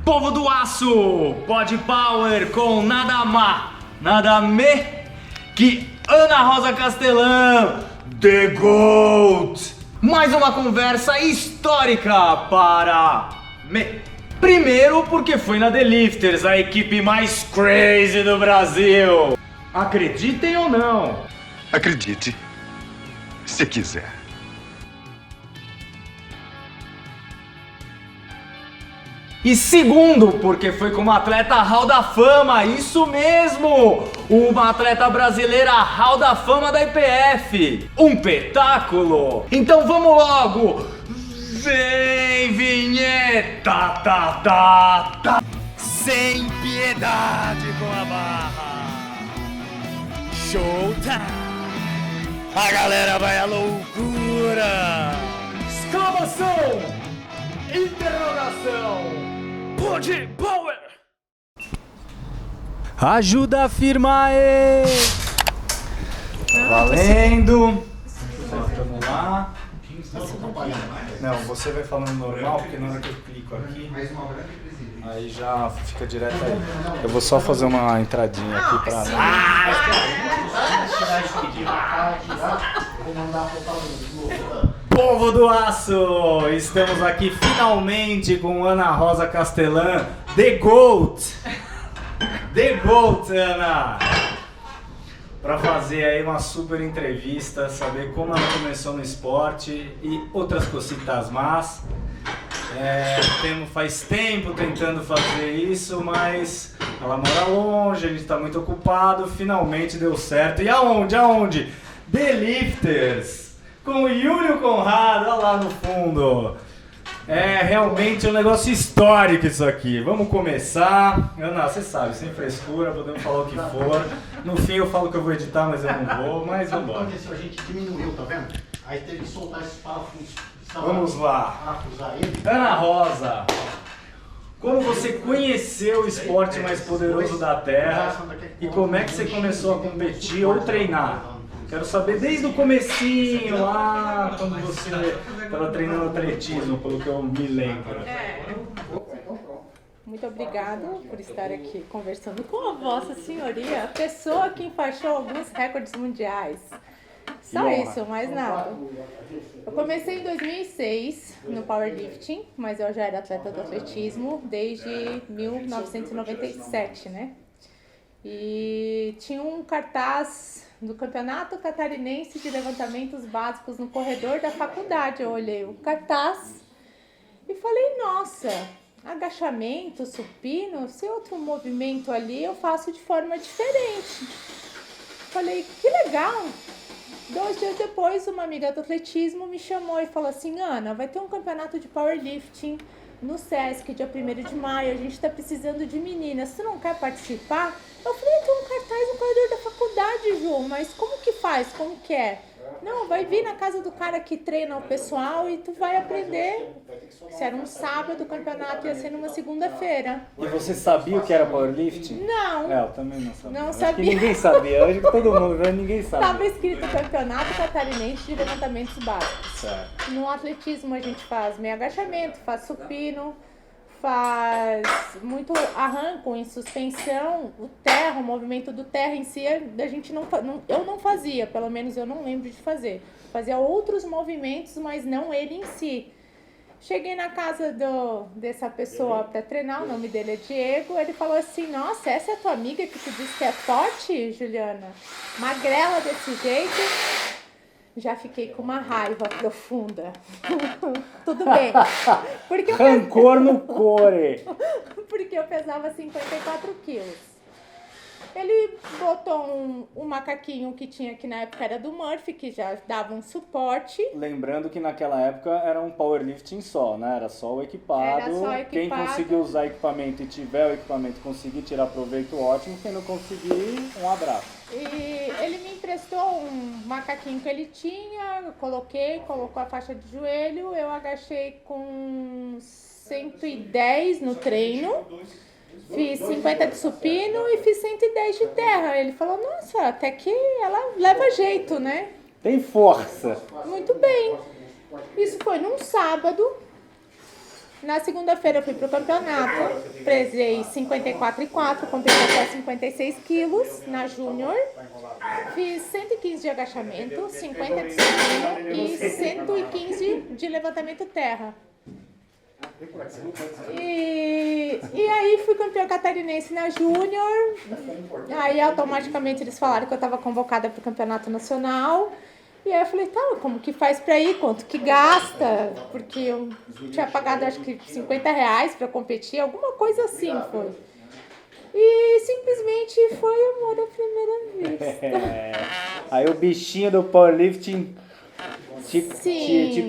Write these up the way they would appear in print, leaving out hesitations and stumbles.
Povo do aço, Body Power com nada me que Ana Rosa Castelã, The GOAT. Mais uma conversa histórica para me. Primeiro porque foi na The Lifters, a equipe mais crazy do Brasil. Acreditem ou não? Acredite, se quiser. E segundo, porque foi como atleta Hall da Fama, isso mesmo! Uma atleta brasileira Hall da Fama da IPF. Um espetáculo! Então vamos logo! Vem vinheta, tá! Sem piedade com a barra! Showtime! A galera vai à loucura! Exclamação! Interrogação! Body Power! Ajuda a firma aí! Valendo! Vamos lá. Não, você vai falando normal, porque na hora que eu clico aqui, aí já fica direto aí. Eu vou só fazer uma entradinha aqui pra... Povo do aço! Estamos aqui finalmente com Ana Rosa Castelã, The GOAT! The GOAT, Ana! Para fazer aí uma super entrevista, saber como ela começou no esporte e outras cositas más. Faz tempo tentando fazer isso, mas ela mora longe, a gente está muito ocupado, finalmente deu certo. E aonde? The Lifters! Com o Yúlio Conrado, olha lá no fundo. É realmente um negócio histórico isso aqui. Vamos começar. Ana, você sabe, sem frescura, podemos falar o que for. No fim eu falo que eu vou editar, mas eu não vou, mas vamos embora. A gente diminuiu, tá vendo? Aí teve que soltar esses parafusos. Vamos lá. Ana Rosa, como você conheceu o esporte mais poderoso da Terra e como é que você começou a competir ou treinar? Quero saber desde o comecinho lá, quando você estava treinando atletismo, pelo que eu me lembro. Muito obrigada por estar aqui conversando com a Vossa Senhoria, a pessoa que enfaixou alguns recordes mundiais. Só isso, mais nada. Eu comecei em 2006 no powerlifting, mas eu já era atleta do atletismo desde 1997, né? E tinha um cartaz do Campeonato Catarinense de Levantamentos Básicos no corredor da faculdade. Eu olhei o cartaz e falei, nossa, agachamento, supino, se outro movimento ali eu faço de forma diferente. Falei, que legal! 2 dias depois, uma amiga do atletismo me chamou e falou assim, Ana, vai ter um campeonato de powerlifting no Sesc, dia 1º de maio, a gente tá precisando de meninas, você não quer participar? Eu falei, tem um cartaz no corredor da faculdade, Ju, mas como que faz? Como que é? Não, vai vir na casa do cara que treina o pessoal e tu vai aprender. Se era um sábado, o campeonato ia ser numa segunda-feira. E você sabia o que era powerlifting? Não. Eu também não sabia. Não Acho sabia. que ninguém sabia, acho que todo mundo, ninguém sabia. Estava escrito Campeonato Catarinense de Levantamentos Básicos. Certo. No atletismo a gente faz meio agachamento, faz supino, faz muito arranco em suspensão, o movimento do terra em si, eu não fazia, pelo menos eu não lembro de fazer. Fazia outros movimentos, mas não ele em si. Cheguei na casa dessa pessoa para treinar, o nome dele é Diego, ele falou assim, nossa, essa é a tua amiga que tu disse que é forte, Juliana? Magrela desse jeito? Já fiquei com uma raiva profunda. Tudo bem. Porque Rancor no core. Porque eu pesava 54 quilos. Ele botou um macaquinho que tinha, que na época era do Murphy, que já dava um suporte. Lembrando que naquela época era um powerlifting só, né? Era só o equipado. Era só equipado. Quem conseguir usar equipamento e tiver o equipamento conseguir tirar proveito, ótimo. Quem não conseguir, um abraço. E ele me emprestou um macaquinho que ele tinha, eu colocou a faixa de joelho, eu agachei com 110 no treino. Fiz 50 de supino e fiz 110 de terra. Ele falou, nossa, até que ela leva jeito, né? Tem força. Muito bem. Isso foi num sábado. Na segunda-feira eu fui pro campeonato, pesei 54,4, competi até 56 quilos na Júnior. Fiz 115 de agachamento, 50 de supino e 115 de levantamento terra. E aí fui campeã catarinense na Júnior. Aí automaticamente eles falaram que eu estava convocada para o campeonato nacional. E aí eu falei, tá, como que faz pra ir? Quanto que gasta? Porque eu tinha pagado acho que R$50 pra competir, alguma coisa assim foi. E simplesmente foi amor à primeira vista. Aí o bichinho do powerlifting te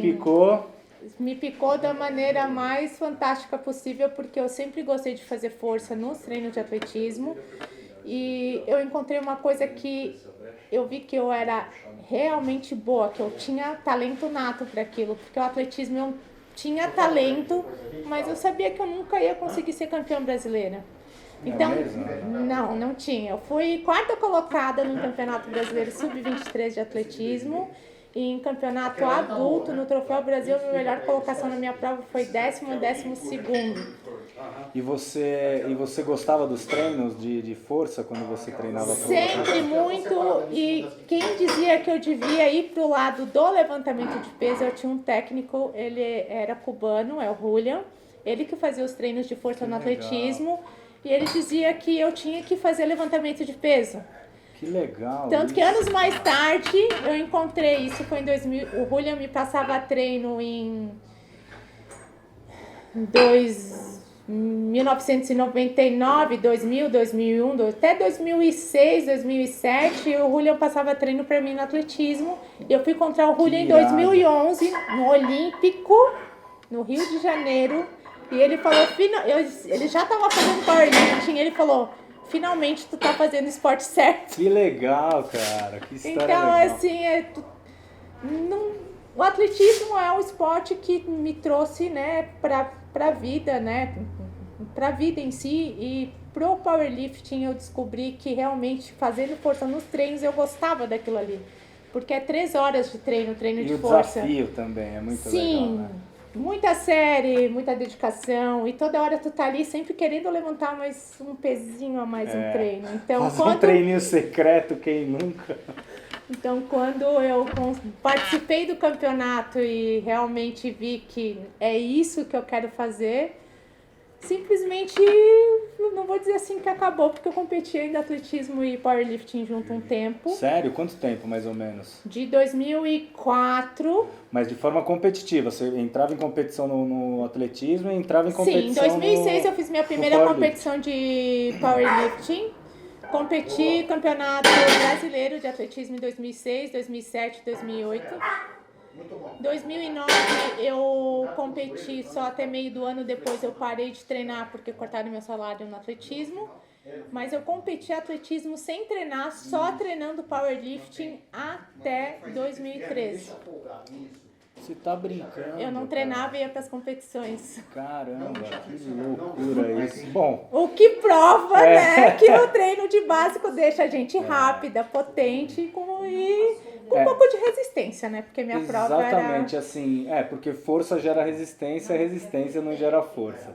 picou. Me picou da maneira mais fantástica possível, porque eu sempre gostei de fazer força nos treinos de atletismo. E eu encontrei uma coisa que eu vi que eu era realmente boa, que eu tinha talento nato para aquilo, porque o atletismo eu tinha talento, mas eu sabia que eu nunca ia conseguir ser campeã brasileira. Então, não tinha. Eu fui quarta colocada no Campeonato Brasileiro Sub-23 de atletismo. E em campeonato adulto, no Troféu Brasil, a melhor colocação na minha prova foi 12º. E você gostava dos treinos de força quando você treinava? Sempre muito. E quem dizia que eu devia ir pro lado do levantamento de peso, eu tinha um técnico, ele era cubano, é o Julian. Ele que fazia os treinos de força no atletismo. E ele dizia que eu tinha que fazer levantamento de peso. Que legal. Tanto que anos mais tarde eu encontrei, isso foi em 2000, o Julian me passava treino em 1999, 2000, 2001, até 2006, 2007, o Julian passava treino para mim no atletismo. E eu fui encontrar o Julian em 2011, no Olímpico, no Rio de Janeiro. E ele falou, ele já estava fazendo powerlifting, ele falou... Finalmente tu tá fazendo o esporte certo. Que legal, cara. Que história então, legal. assim, o atletismo é um esporte que me trouxe, né, pra vida, né, pra vida em si. E pro powerlifting eu descobri que realmente fazendo força nos treinos eu gostava daquilo ali. Porque é 3 horas de treino de força. E o desafio também é muito Sim. legal, né? Muita série, muita dedicação, e toda hora tu tá ali sempre querendo levantar mais um pezinho a mais um treino. Então, um treininho secreto, quem nunca? Então, quando eu participei do campeonato e realmente vi que é isso que eu quero fazer, simplesmente, não vou dizer assim que acabou, porque eu competi ainda atletismo e powerlifting junto um tempo. Sério? Quanto tempo, mais ou menos? De 2004. Mas de forma competitiva, você entrava em competição no atletismo e entrava em competição. Sim, em 2006 eu fiz minha primeira competição de powerlifting. Competi campeonato brasileiro de atletismo em 2006, 2007, 2008. Em 2009 eu competi só até meio do ano, depois eu parei de treinar porque cortaram meu salário no atletismo. Mas eu competi atletismo sem treinar, só treinando powerlifting até 2013. Você tá brincando? Eu não treinava e ia para as competições. Caramba, que loucura isso. Bom, o que prova, né, que o treino de básico deixa a gente rápida, potente e com um pouco de resistência, né? Porque minha prova era... Exatamente, assim, porque força gera resistência, resistência não gera força.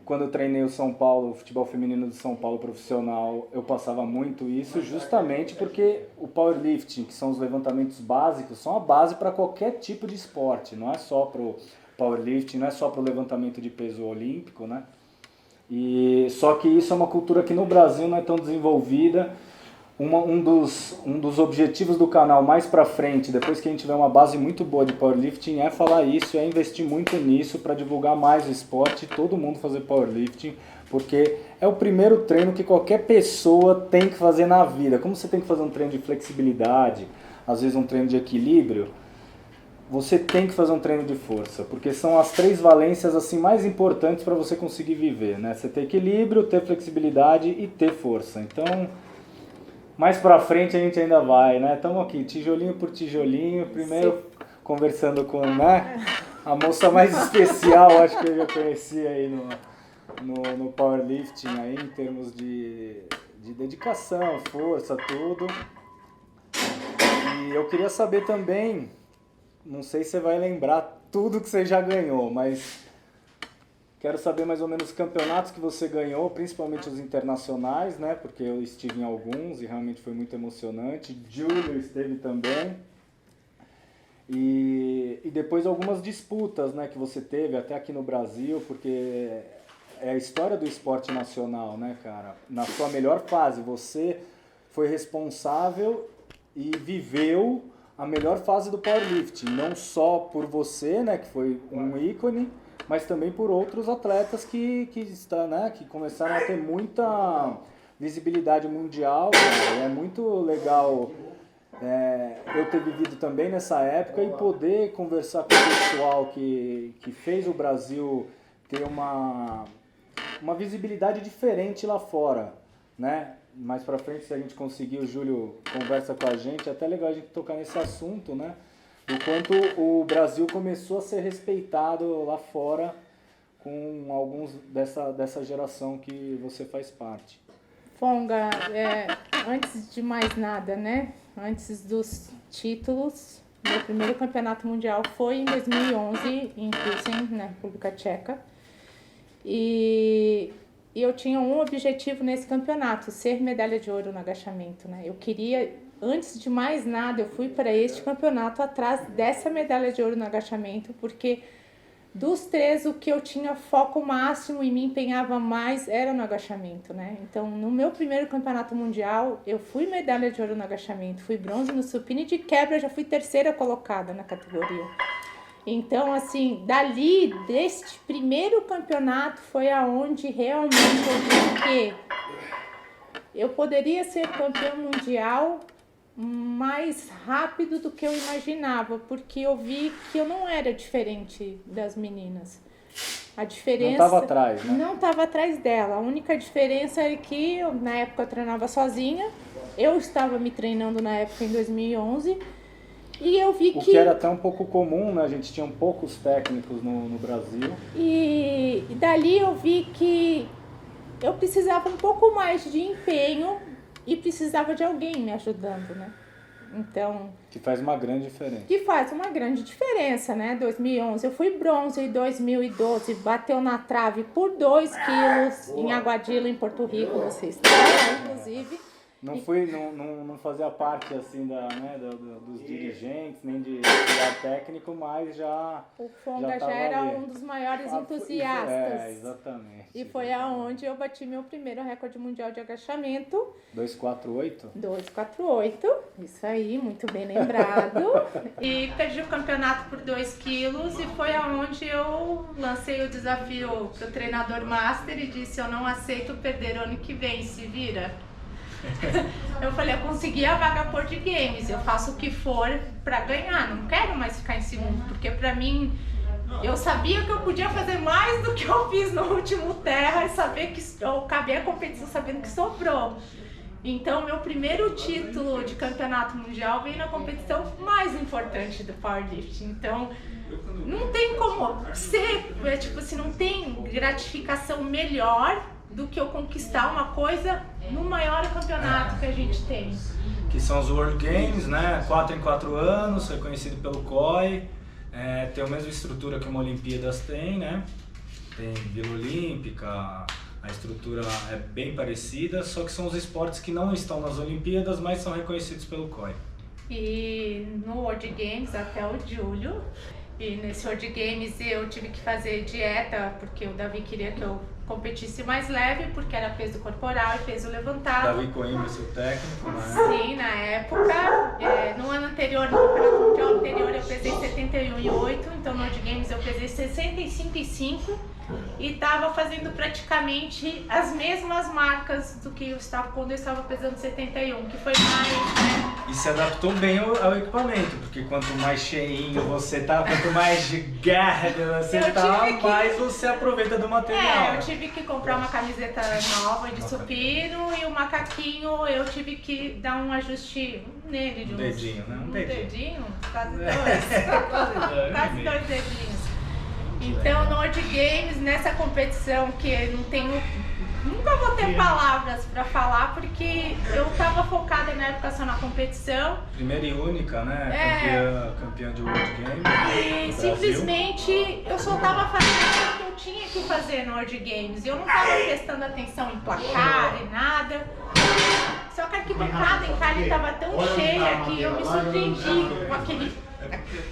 Quando eu treinei o São Paulo, o futebol feminino do São Paulo profissional, eu passava muito isso justamente porque o powerlifting, que são os levantamentos básicos, são a base para qualquer tipo de esporte, não é só para o powerlifting, não é só para o levantamento de peso olímpico, né? E só que isso é uma cultura que no Brasil não é tão desenvolvida. Um dos objetivos do canal mais pra frente, depois que a gente tiver uma base muito boa de powerlifting, é falar isso, é investir muito nisso para divulgar mais o esporte, todo mundo fazer powerlifting, porque é o primeiro treino que qualquer pessoa tem que fazer na vida. Como você tem que fazer um treino de flexibilidade, às vezes um treino de equilíbrio, você tem que fazer um treino de força, porque são as 3 valências assim mais importantes para você conseguir viver, né? Você ter equilíbrio, ter flexibilidade e ter força. Então, mais pra frente a gente ainda vai, né? Estamos aqui, tijolinho por tijolinho, primeiro conversando com, né, a moça mais especial, acho que eu já conheci aí no powerlifting, aí, em termos de dedicação, força, tudo. E eu queria saber também, não sei se você vai lembrar tudo que você já ganhou, mas Quero saber mais ou menos os campeonatos que você ganhou, principalmente os internacionais, né? Porque eu estive em alguns e realmente foi muito emocionante. Júlio esteve também. E depois algumas disputas, né, que você teve até aqui no Brasil, porque é a história do esporte nacional, né, cara? Na sua melhor fase, você foi responsável e viveu a melhor fase do powerlifting, não só por você, né, que foi um ícone, mas também por outros atletas que começaram a ter muita visibilidade mundial, cara. É muito legal eu ter vivido também nessa época e poder conversar com o pessoal que fez o Brasil ter uma visibilidade diferente lá fora, né? Mais pra frente, se a gente conseguir, o Júlio conversa com a gente, é até legal a gente tocar nesse assunto, né? Do quanto o Brasil começou a ser respeitado lá fora com alguns dessa geração que você faz parte. Fonga, antes de mais nada, né? Antes dos títulos, meu primeiro campeonato mundial foi em 2011, em Pilsen, na República Tcheca. E eu tinha um objetivo nesse campeonato, ser medalha de ouro no agachamento, né? Eu queria, antes de mais nada, eu fui para este campeonato atrás dessa medalha de ouro no agachamento, porque dos três, o que eu tinha foco máximo e me empenhava mais era no agachamento, né? Então, no meu primeiro campeonato mundial, eu fui medalha de ouro no agachamento, fui bronze no supino e de quebra já fui terceira colocada na categoria. Então, assim, dali, deste primeiro campeonato, foi aonde realmente eu vi que eu poderia ser campeã mundial mais rápido do que eu imaginava, porque eu vi que eu não era diferente das meninas. A diferença... Não estava atrás, né? Não estava atrás dela. A única diferença é que, na época, eu treinava sozinha. Eu estava me treinando na época, em 2011. E eu vi o que era até um pouco comum, né? A gente tinha poucos técnicos no Brasil. E dali eu vi que eu precisava um pouco mais de empenho e precisava de alguém me ajudando, né? Então... Que faz uma grande diferença. Que faz uma grande diferença, né? 2011 eu fui bronze, em 2012 bateu na trave por 2 quilos em Aguadilla, em Porto Rico, vocês estavam, inclusive. Não fazia parte assim dos dirigentes, nem de auxiliar técnico, mas já... O Fonga já era ali. Um dos maiores entusiastas. Exatamente. E foi aonde eu bati meu primeiro recorde mundial de agachamento. 248? 248, isso aí, muito bem lembrado. E perdi o campeonato por 2 quilos e foi aonde eu lancei o desafio pro treinador master e disse: eu não aceito perder ano que vem, se vira. Eu falei, eu consegui a vaga por de games, eu faço o que for pra ganhar, não quero mais ficar em segundo, porque pra mim, eu sabia que eu podia fazer mais do que eu fiz no último terra e saber que eu acabei a competição sabendo que sobrou. Então, meu primeiro título de campeonato mundial veio na competição mais importante do powerlifting. Então, não tem como ser, tipo assim, não tem gratificação melhor do que eu conquistar uma coisa no maior campeonato que a gente tem. Que são os World Games, né? 4 em 4 anos, reconhecido pelo COI. Tem a mesma estrutura que uma Olimpíadas tem, né? Tem Vila Olímpica, a estrutura é bem parecida, só que são os esportes que não estão nas Olimpíadas, mas são reconhecidos pelo COI. E no World Games, até o julho, e nesse World Games eu tive que fazer dieta, porque o Davi queria que eu competisse mais leve, porque era peso corporal e peso levantado. Davi Coimbra, seu técnico, né? Sim, na época. No ano anterior, no campeonato mundial anterior, eu pesei 71,8, então no World Games eu pesei 65,5 e estava fazendo praticamente as mesmas marcas do que eu estava quando eu estava pesando 71, que foi mais, né? E se adaptou bem ao equipamento, porque quanto mais cheinho você tá, quanto mais de garra você tá, mais você aproveita do material. Eu tive que comprar uma camiseta nova de supino e o macaquinho eu tive que dar um ajuste nele. Um dedinho, né? Um dedinho? Quase dois. Quase 2 dedinhos. Então, no World Games, nessa competição que eu não tenho... Nunca vou ter palavras pra falar, porque eu tava focada na época só na competição. Primeira e única, né? Campeã de World Games. E simplesmente eu só tava fazendo o que eu eu tinha que fazer no World Games. Eu não tava prestando atenção em placar e nada. Só que a arquibancada em Cali tava tão cheia que eu me surpreendi com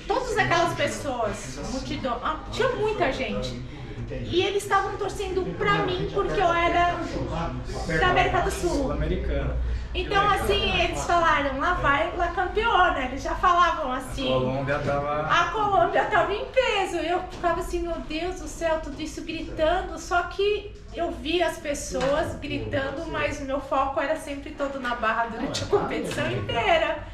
todas aquelas pessoas, multidão, tinha muita gente. E eles estavam torcendo pra mim porque eu era da América do Sul. Sul-americana. Então, assim, eles falaram, lá vai La Campeona. Eles já falavam assim. A Colômbia tava em peso. Eu ficava assim, meu Deus do céu, tudo isso gritando. Só que eu vi as pessoas gritando, mas o meu foco era sempre todo na barra durante a competição inteira.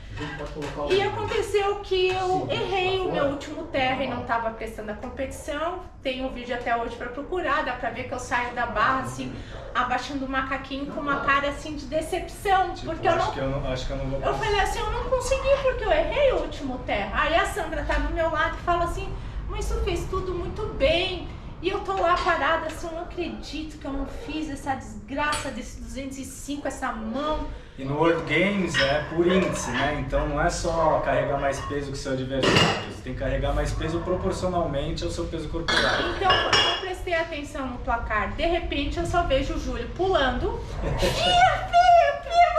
E aconteceu que eu errei o meu último terra e não estava prestando a competição. Tem um vídeo até hoje para procurar, dá pra ver que eu saio da barra assim, abaixando o macaquinho com uma cara assim de decepção. Tipo, porque acho que eu não vou passar. Eu falei assim, eu não consegui porque eu errei o último terra. Aí a Sandra tá do meu lado e fala assim, mas tu fez tudo muito bem. E eu tô lá parada assim, eu não acredito que eu não fiz essa desgraça desse 205, essa mão. E no World Games é por índice, né? Então não é só carregar mais peso que o seu adversário, você tem que carregar mais peso proporcionalmente ao seu peso corporal. Então eu prestei atenção no placar, de repente eu só vejo o Júlio pulando. Fia,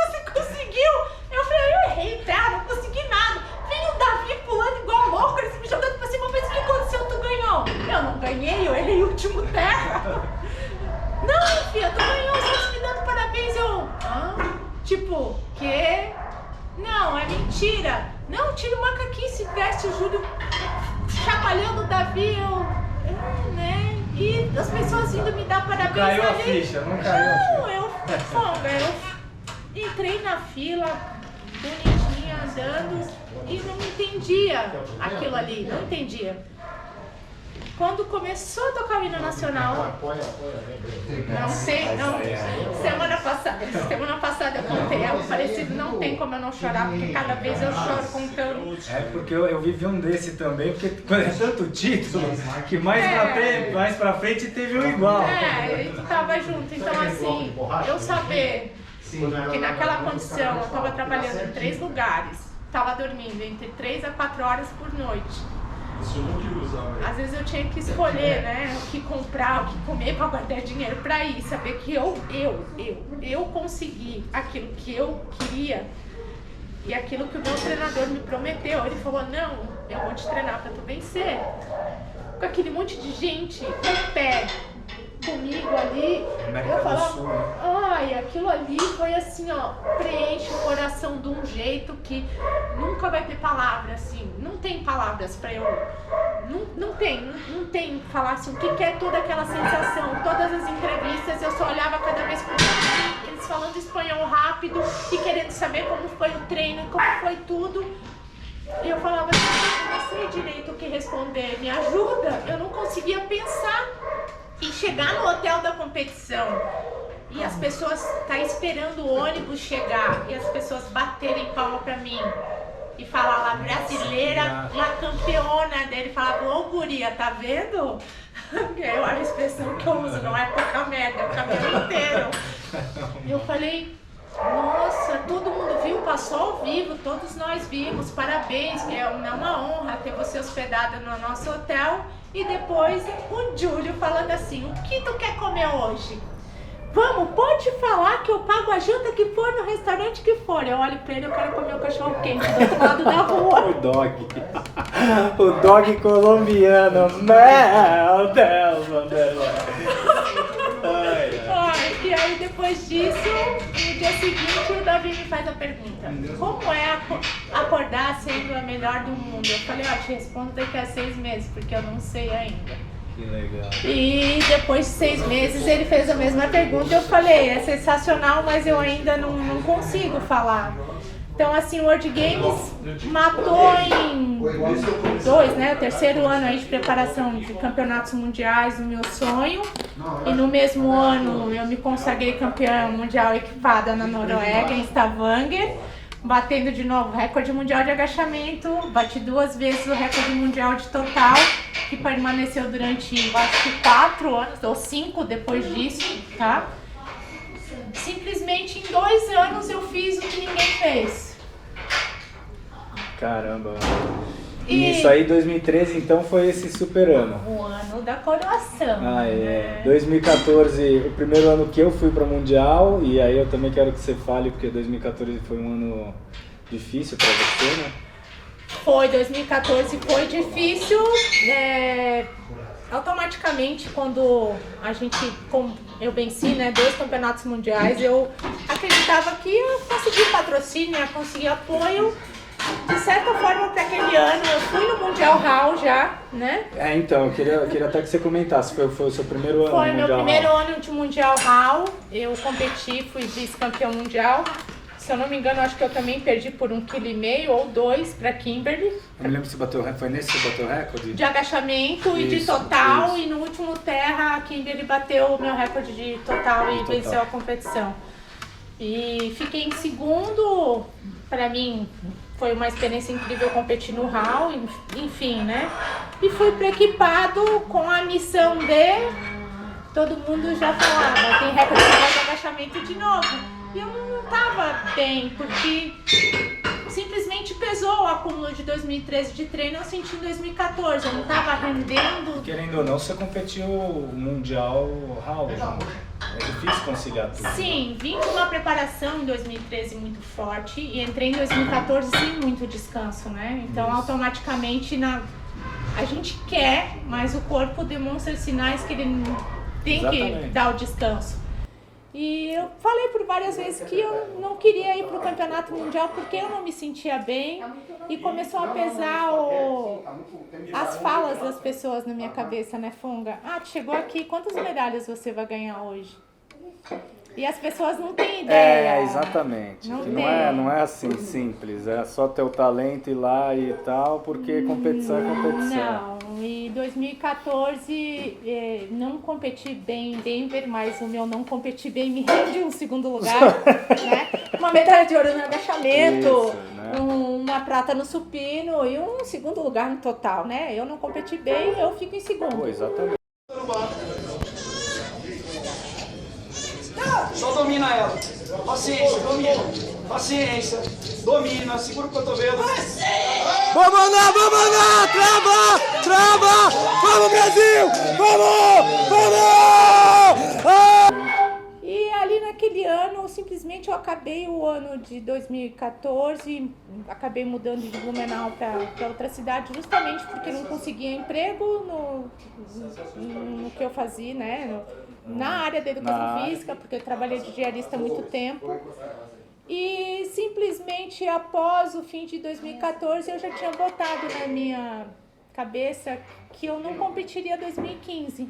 você conseguiu! Eu falei, eu errei, terra, não consegui nada. Vem o Davi pulando igual louco, ele se me jogando pra cima, mas o que aconteceu? Tu ganhou? Eu não ganhei, eu errei o último terra. Não, filha, tu ganhou, só me dando parabéns. Tipo, que? Não, é mentira. Não, tira o macaquinho, se veste o Júlio chacoalhando o Davi, né? E as pessoas indo me dar parabéns. Caiu a ficha, não caiu a ficha. Eu entrei na fila, bonitinha, andando, e não entendia aquilo ali, não entendia. Quando começou a tocar o hino nacional, não sei, não. Semana passada eu contei algo parecido, não tem como eu não chorar, porque cada vez eu choro contando. É porque eu vivi um desse também, porque quando é tanto título, que mais pra frente teve um igual. Tu tava junto, então assim, eu saber que naquela condição eu tava trabalhando em 3 lugares, tava dormindo entre 3 a 4 horas por noite. Às vezes eu tinha que escolher, né, o que comprar, o que comer para guardar dinheiro para ir, saber que eu consegui aquilo que eu queria e aquilo que o meu treinador me prometeu. Ele falou, não, eu vou te treinar para tu vencer. Com aquele monte de gente em pé comigo ali, eu falava, ai, aquilo ali foi assim, ó, preenche o coração de um jeito que nunca vai ter palavra, assim, não tem palavras pra eu, não tem falar assim, o que é toda aquela sensação. Todas as entrevistas eu só olhava cada vez por eles falando espanhol rápido e querendo saber como foi o treino, como foi tudo. E eu falava assim, eu não sei direito o que responder, me ajuda, eu não conseguia pensar. E chegar no hotel da competição e as pessoas esperando o ônibus chegar e as pessoas baterem palma pra mim e falar lá, brasileira, La Campeona, dele falava, ô guria, tá vendo? Eu, a expressão que eu uso não é pouca merda, é o cabelo inteiro. Eu falei, nossa, todo mundo viu, passou ao vivo, todos nós vimos, parabéns, é uma honra ter você hospedada no nosso hotel. E depois o Júlio falando assim, o que tu quer comer hoje? Vamos, pode falar que eu pago a janta que for no restaurante que for. Eu olho pra ele, eu quero comer o cachorro quente do outro lado da rua. O dog colombiano, meu Deus, meu Deus. E aí depois disso, no dia seguinte, o Davi me faz a pergunta, como é acordar sendo a melhor do mundo? Eu falei, te respondo daqui a 6 meses, porque eu não sei ainda. Que legal. E depois de 6 meses ele fez a mesma pergunta, eu falei, é sensacional, mas eu ainda não consigo falar. Então assim, o World Games matou em 2, né, o 3º ano aí de preparação de campeonatos mundiais, o meu sonho. E no mesmo ano eu me consagrei campeã mundial equipada na Noruega, em Stavanger, batendo de novo o recorde mundial de agachamento, bati 2 vezes o recorde mundial de total, que permaneceu durante, acho que 4 anos, ou 5 depois disso, tá? Simplesmente em 2 anos eu fiz o que ninguém fez. Caramba. E isso aí, 2013, então, foi esse super ano. O ano da coroação. Ah, é. 2014, o primeiro ano que eu fui para Mundial, e aí eu também quero que você fale, porque 2014 foi um ano difícil para você, né? Foi, 2014 foi difícil. Automaticamente, quando eu venci, né, 2 campeonatos mundiais, eu acreditava que eu consegui patrocínio, ia conseguir apoio. De certa forma, para aquele ano, eu fui no Mundial Hall já, né? Então, eu queria até que você comentasse, foi o seu primeiro ano Foi no meu Mundial primeiro Hall. ano de Mundial Hall, eu competi, fui vice-campeão mundial. Se eu não me engano, acho que eu também perdi por 1,5 kg ou 2 para Kimberly. Eu me lembro se foi nesse que você bateu o recorde? De agachamento e de Isso, total, isso. e no último terra a Kimberly bateu o meu recorde de total e venceu a competição. E fiquei em segundo, para mim foi uma experiência incrível competir no Hall, enfim, né? E fui pré-equipado com a missão de... Todo mundo já falava, tem recorde de agachamento de novo. E eu não estava bem, porque simplesmente pesou o acúmulo de 2013 de treino, eu senti em 2014, eu não estava rendendo. Querendo ou não, você competiu Mundial Hall, né? É difícil conciliar tudo. Sim, vim de uma preparação em 2013 muito forte e entrei em 2014 sem muito descanso, né? Então, automaticamente, a gente quer, mas o corpo demonstra sinais que ele tem Exatamente. que dar o descanso. E eu falei por várias vezes que eu não queria ir para o campeonato mundial porque eu não me sentia bem e começou a pesar as falas das pessoas na minha cabeça, né, Funga? Ah, chegou aqui, quantas medalhas você vai ganhar hoje? E as pessoas não têm ideia. Exatamente. Não Que tem. não é assim simples, é só ter o talento ir lá e tal, porque competição é competição. Não, em 2014 não competi bem em Denver, mas o meu não competi bem me rende um segundo lugar, né? Uma medalha de ouro no agachamento, Isso, né? uma prata no supino e um segundo lugar no total, né? Eu não competi bem, eu fico em segundo. Pô, exatamente. Só domina ela. Paciência, domina. Paciência. Domina, segura o cotovelo. Vamos lá, trava! Vamos Brasil! Vamos! E ali naquele ano, simplesmente eu acabei o ano de 2014, acabei mudando de Blumenau para outra cidade, justamente porque não conseguia emprego no que eu fazia, né? Na área da educação física, porque eu trabalhei de diarista há muito tempo. E simplesmente após o fim de 2014 eu já tinha botado na minha cabeça que eu não competiria 2015.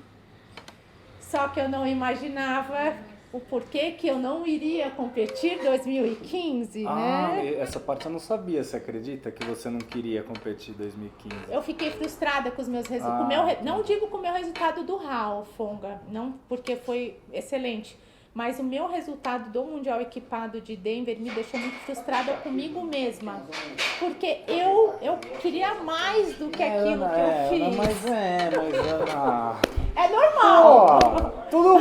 Só que eu não imaginava o porquê que eu não iria competir 2015, né? Essa parte eu não sabia, você acredita que você não queria competir em 2015? Eu fiquei frustrada com os meus resultados. Não digo com o meu resultado do Hall, Funga, não porque foi excelente. Mas o meu resultado do Mundial Equipado de Denver me deixou muito frustrada comigo mesma. Porque eu queria mais do que aquilo que eu fiz. Mas É normal. todo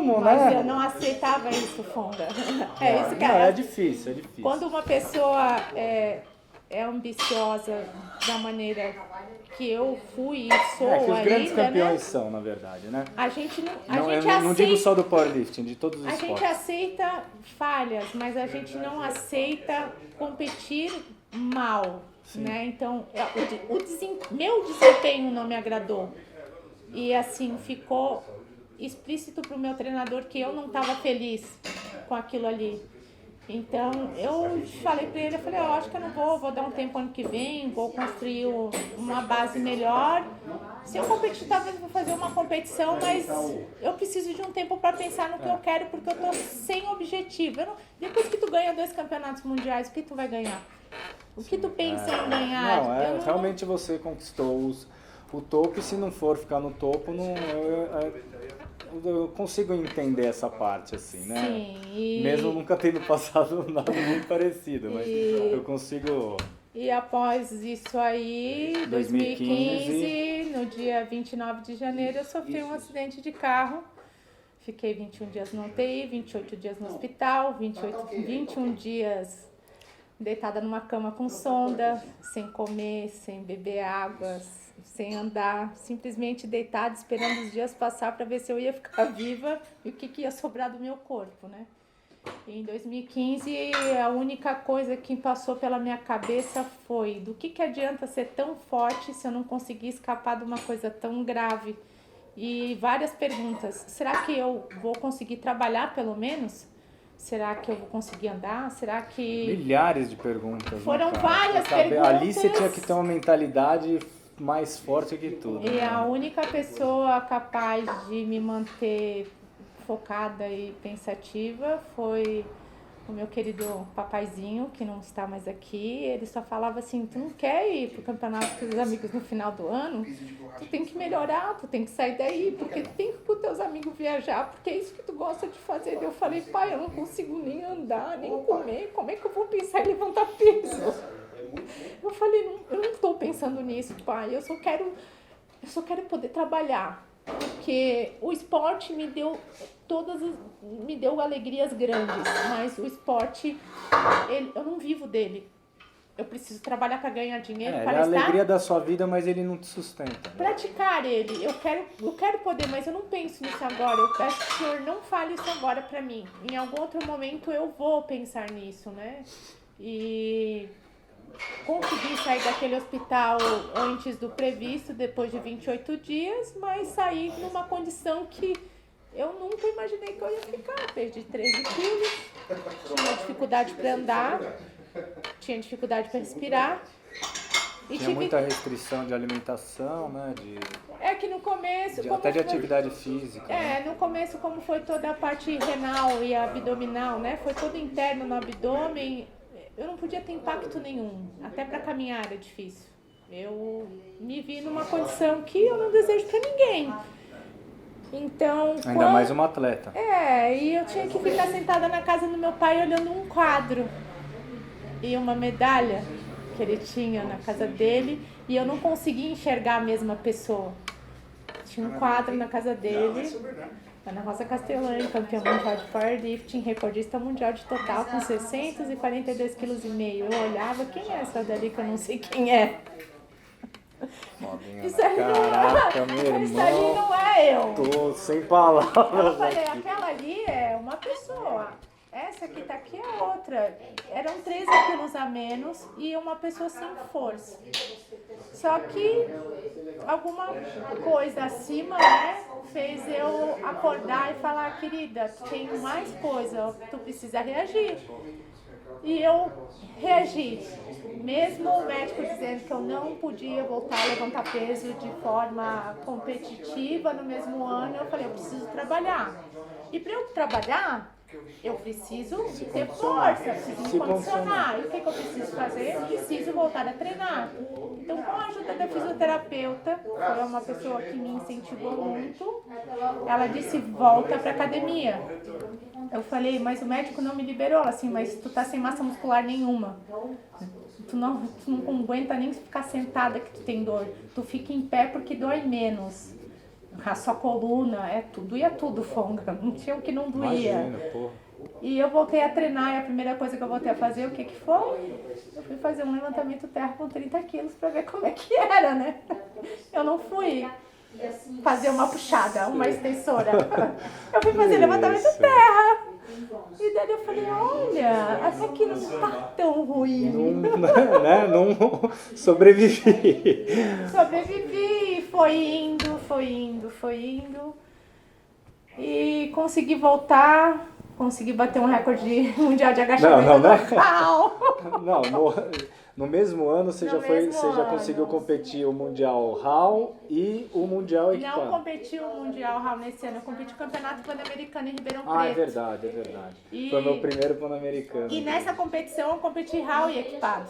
mundo, Mas né? eu não aceitava isso, Funga. Isso que É difícil. Quando uma pessoa é ambiciosa da maneira que eu fui e sou Que os grandes ainda, campeões né? são, na verdade, né? A gente não, Eu aceita, não digo só do powerlifting, de todos os a esportes. gente aceita falhas, mas a gente não aceita competir mal, né? Então, meu desempenho não me agradou. E assim, ficou explícito pro meu treinador que eu não estava feliz com aquilo ali. Então, eu falei pra ele, eu acho que eu não vou dar um tempo ano que vem, vou construir uma base melhor. Se eu competir, talvez eu vou fazer uma competição, mas eu preciso de um tempo para pensar no que eu quero, porque eu tô sem objetivo. Depois que tu ganha 2 campeonatos mundiais, o que tu vai ganhar? O que tu pensa em ganhar? Realmente você conquistou o topo, e se não for ficar no topo, eu consigo entender essa parte, assim, né? Sim. Mesmo nunca tendo passado nada muito parecido, mas eu consigo... E após isso aí, 2015, no dia 29 de janeiro, eu sofri um acidente de carro. Fiquei 21 dias no UTI, 28 dias no hospital, 21 dias deitada numa cama com sonda, sem comer, sem beber água, sem andar, simplesmente deitada, esperando os dias passar para ver se eu ia ficar viva e o que ia sobrar do meu corpo, né? Em 2015, a única coisa que passou pela minha cabeça foi: do que adianta ser tão forte se eu não conseguir escapar de uma coisa tão grave? E várias perguntas. Será que eu vou conseguir trabalhar pelo menos? Será que eu vou conseguir andar? Será que... Milhares de perguntas. Foram né, cara? várias Pra saber, perguntas. Ali você tinha que ter uma mentalidade mais forte que tudo. E né? a única pessoa capaz de me manter focada e pensativa foi o meu querido papaizinho, que não está mais aqui. Ele só falava assim: tu não quer ir pro campeonato com os amigos no final do ano? Tu tem que melhorar, tu tem que sair daí, porque tu tem que ir com teus amigos viajar, porque é isso que tu gosta de fazer. Daí eu falei: pai, eu não consigo nem andar, nem comer, como é que eu vou pensar em levantar peso? Eu falei: eu não estou pensando nisso, pai, eu só quero poder trabalhar. Porque o esporte me deu alegrias grandes, mas o esporte, eu não vivo dele. Eu preciso trabalhar para ganhar dinheiro, Ele é para a estar... alegria da sua vida, mas ele não te sustenta. Praticar ele. Eu quero poder, mas eu não penso nisso agora. Eu peço que o senhor não fale isso agora para mim. Em algum outro momento eu vou pensar nisso, né? E... consegui sair daquele hospital antes do previsto, depois de 28 dias, mas saí numa condição que eu nunca imaginei que eu ia ficar. Perdi 13 quilos, tinha dificuldade para andar, tinha dificuldade para respirar. E Tinha muita restrição de alimentação, né? É que no começo... Até de atividade física. É, no começo, como foi toda a parte renal e abdominal, né? Foi tudo interno no abdômen. Eu não podia ter impacto nenhum, até para caminhar era difícil. Eu me vi numa condição que eu não desejo para ninguém. Então, Ainda mais uma atleta. e eu tinha que ficar sentada na casa do meu pai olhando um quadro e uma medalha que ele tinha na casa dele, e eu não conseguia enxergar a mesma pessoa. Tinha um quadro na casa dele. Ana Rosa Castellani, campeã mundial de powerlifting, recordista mundial de total com 642,5 kg. Eu olhava: quem é essa dali que eu não sei quem é? Isso ali Caraca, meu irmão. Isso ali não é eu. Tô sem palavras. Eu falei: aqui. aquela ali é uma pessoa. Essa que tá aqui é outra. Eram 13 quilos a menos e uma pessoa sem força. Só que alguma coisa acima, né, fez eu acordar e falar: querida, tu tem mais coisa, tu precisa reagir. E eu reagi. Mesmo o médico dizendo que eu não podia voltar a levantar peso de forma competitiva no mesmo ano, eu falei: eu preciso trabalhar. E para eu trabalhar, eu preciso ter força, preciso me condicionar. E o que eu preciso fazer? Eu preciso voltar a treinar. Então, com a ajuda da fisioterapeuta, foi uma pessoa que me incentivou muito, ela disse: volta para academia. Eu falei: mas o médico não me liberou. Assim: mas tu tá sem massa muscular nenhuma. Tu não aguenta nem ficar sentada que tu tem dor. Tu fica em pé porque dói menos. A sua coluna, doía tudo, Fonga. Não tinha o que não doía. Imagina, porra. E eu voltei a treinar, e a primeira coisa que eu voltei a fazer, o que foi? Eu fui fazer um levantamento terra com 30 quilos pra ver como é que era, né? Eu não fui fazer uma puxada, uma extensora. Eu fui fazer levantamento terra. E daí eu falei: olha, até que não tá tão ruim. Não sobrevivi. Sobrevivi, foi indo. E consegui voltar, consegui bater um recorde mundial de agachamento local. Não, no mesmo ano você já conseguiu competir o Mundial RAW e o Mundial Equipado. Não competi o Mundial RAW nesse ano, eu competi o Campeonato Pan-Americano em Ribeirão Preto. É verdade. Foi meu primeiro Pan-Americano. E nessa competição eu competi RAW e Equipado.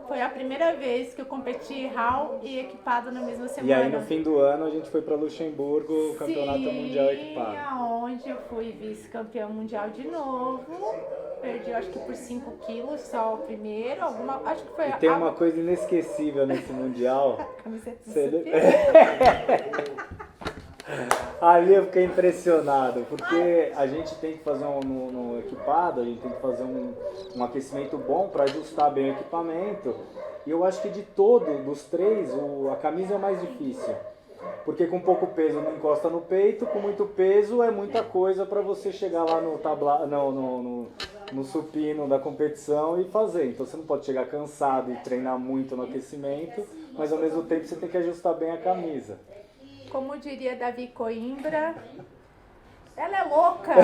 Foi a primeira vez que eu competi RAW e Equipado na mesma semana. E aí no fim do ano a gente foi para Luxemburgo, o Campeonato Mundial Equipado. Onde eu fui vice-campeã mundial de novo. Perdi, acho que por 5 quilos só o primeiro. Acho que foi E tem uma coisa inesquecível nesse Mundial. Camiseta do Você... Ali eu fiquei impressionado, porque a gente tem que fazer no equipado, a gente tem que fazer um aquecimento bom para ajustar bem o equipamento. E eu acho que dos três, a camisa é o mais difícil. Porque com pouco peso não encosta no peito, com muito peso é muita coisa para você chegar lá no supino da competição e fazer. Então você não pode chegar cansado e treinar muito no aquecimento, mas ao mesmo tempo você tem que ajustar bem a camisa. Como diria Davi Coimbra, ela é louca.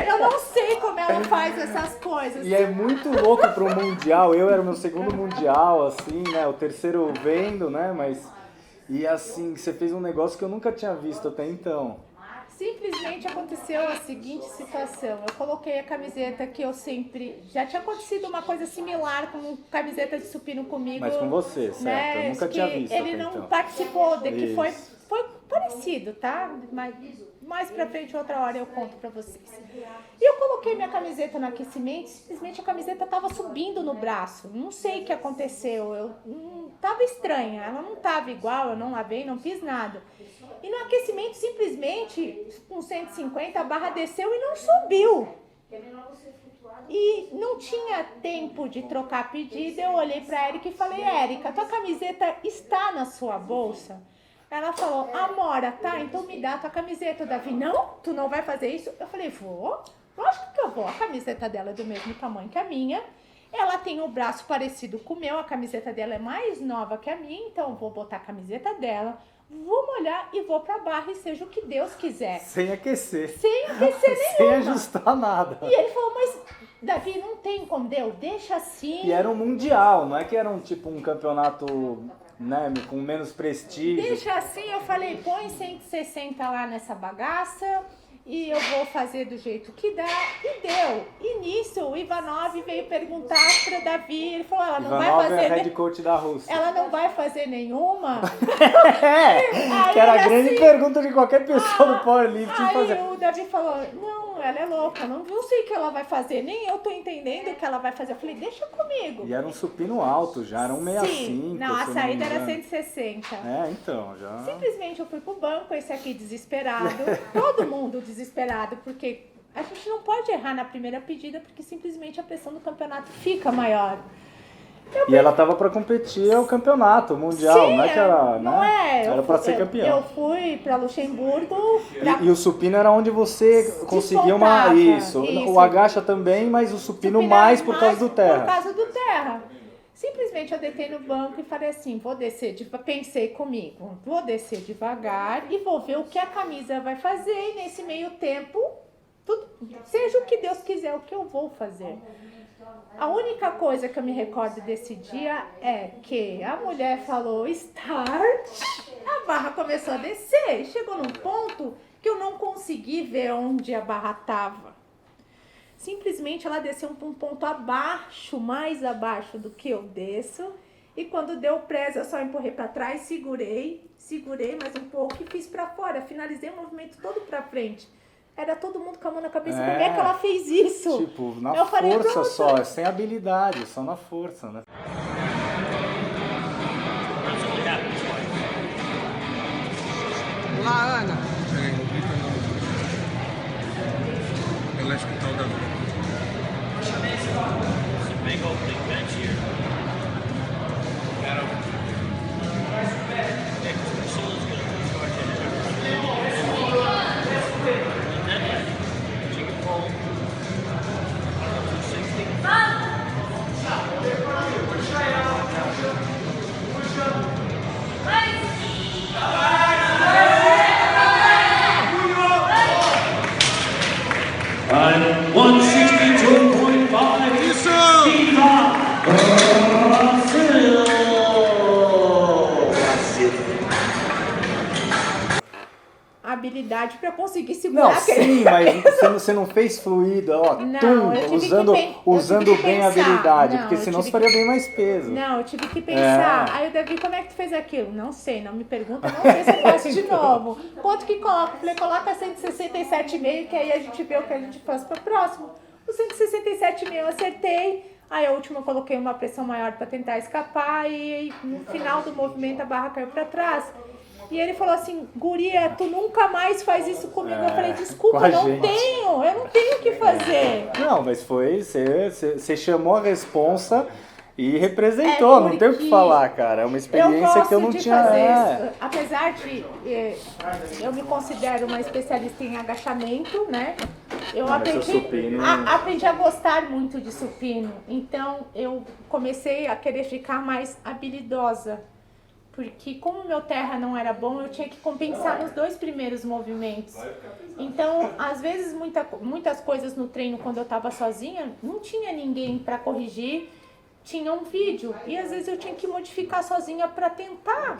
Eu não sei como ela faz essas coisas. E é muito louco pro Mundial. Eu era o meu segundo Mundial, assim, né? O terceiro vendo, né? E assim, você fez um negócio que eu nunca tinha visto até então. Simplesmente aconteceu a seguinte situação. Eu coloquei a camiseta que eu sempre... Já tinha acontecido uma coisa similar com camiseta de supino comigo. Mas com você, certo? Né? Eu nunca tinha visto Ele até não então. participou, que foi Isso. parecido, tá? Mas mais pra frente, outra hora eu conto pra vocês. E eu coloquei minha camiseta no aquecimento, simplesmente a camiseta tava subindo no braço. Não sei o que aconteceu, tava estranha, ela não tava igual, eu não lavei, não fiz nada. E no aquecimento, simplesmente, com 150, a barra desceu e não subiu. E não tinha tempo de trocar pedido, eu olhei pra Érica e falei, Érica, tua camiseta está na sua bolsa? Ela falou, Amora, tá, então me dá a tua camiseta. O Davi, não, tu não vai fazer isso? Eu falei, vou, lógico que eu vou. A camiseta dela é do mesmo tamanho que a minha. Ela tem o braço parecido com o meu, a camiseta dela é mais nova que a minha, então eu vou botar a camiseta dela, vou molhar e vou pra barra e seja o que Deus quiser. Sem aquecer. Sem aquecer nenhuma. Sem ajustar nada. E ele falou, mas Davi, não tem como, deixa assim. E era um Mundial, não é que era um campeonato, né, com menos prestígio. Deixa assim, eu falei, põe 160 lá nessa bagaça e eu vou fazer do jeito que dá. E deu. E nisso, o Ivanov veio perguntar pra Davi, ele falou, ela não vai Ivanov fazer... é head coach da Rússia. Ela não vai fazer nenhuma? Que era a ele grande assim, pergunta de qualquer pessoa do powerlifting fazer. Aí o Davi falou, não, ela é louca, não sei o que ela vai fazer, nem eu tô entendendo o que ela vai fazer. Eu falei, deixa comigo. E era um supino alto já, era 165. Sim, não, a saída era 160. Então, já... Simplesmente eu fui pro banco, esse aqui desesperado, todo mundo desesperado, porque a gente não pode errar na primeira pedida, porque simplesmente a pressão do campeonato fica maior. E ela tava pra competir ao campeonato mundial, Sim, não é que era, não né? é. Era pra ser campeão. Eu fui pra Luxemburgo. E o supino era onde você conseguia uma... Isso. O agacha também, mas o supino mais por causa do terra. Por causa do terra. Simplesmente eu deitei no banco e falei assim, vou descer, pensei comigo, vou descer devagar e vou ver o que a camisa vai fazer e nesse meio tempo, seja o que Deus quiser, o que eu vou fazer. A única coisa que eu me recordo desse dia é que a mulher falou start, a barra começou a descer, chegou num ponto que eu não consegui ver onde a barra estava. Simplesmente ela desceu um ponto abaixo, mais abaixo do que eu desço. E quando deu presa, eu só empurrei para trás, segurei mais um pouco e fiz para fora. Finalizei o movimento todo para frente. Era todo mundo com a mão na cabeça. Como é que ela fez isso? Tipo, na eu falei, força pronto. só, é sem habilidade, só na força, né? Olá, Ana. Peraí, não grita não. Ela escutar o Davi. And 162.5. Isso! Habilidade para conseguir segurar Não, aquele... sim, mas você não fez fluido, ó, Não, eu tive usando que bem a pensar. habilidade, Não, porque eu senão tive você faria bem mais peso. Não, eu tive que pensar. É. Aí o Davi, como é que tu fez aquilo? Não sei, não me pergunta, não sei se eu faço de novo. Quanto que coloca? Eu falei, coloca 167,5, que aí a gente vê o que a gente faz para o próximo. O 167,5 eu acertei. Aí a última eu coloquei uma pressão maior para tentar escapar e no final do movimento a barra caiu para trás. E ele falou assim, guria, tu nunca mais faz isso comigo. Eu falei, com desculpa, a eu não gente. tenho o que fazer. Não, mas foi, você chamou a responsa e representou, não tem o que porque falar, cara. É uma experiência que eu não de tinha. fazer isso. Apesar de eu me considero uma especialista em agachamento, né? Eu Não, mas aprendi, seu supino- aprendi a gostar muito de supino. Então eu comecei a querer ficar mais habilidosa. Porque como meu terra não era bom, eu tinha que compensar nos 2 primeiros movimentos. Então, às vezes, muitas coisas no treino, quando eu estava sozinha, não tinha ninguém para corrigir, tinha um vídeo. E às vezes eu tinha que modificar sozinha para tentar.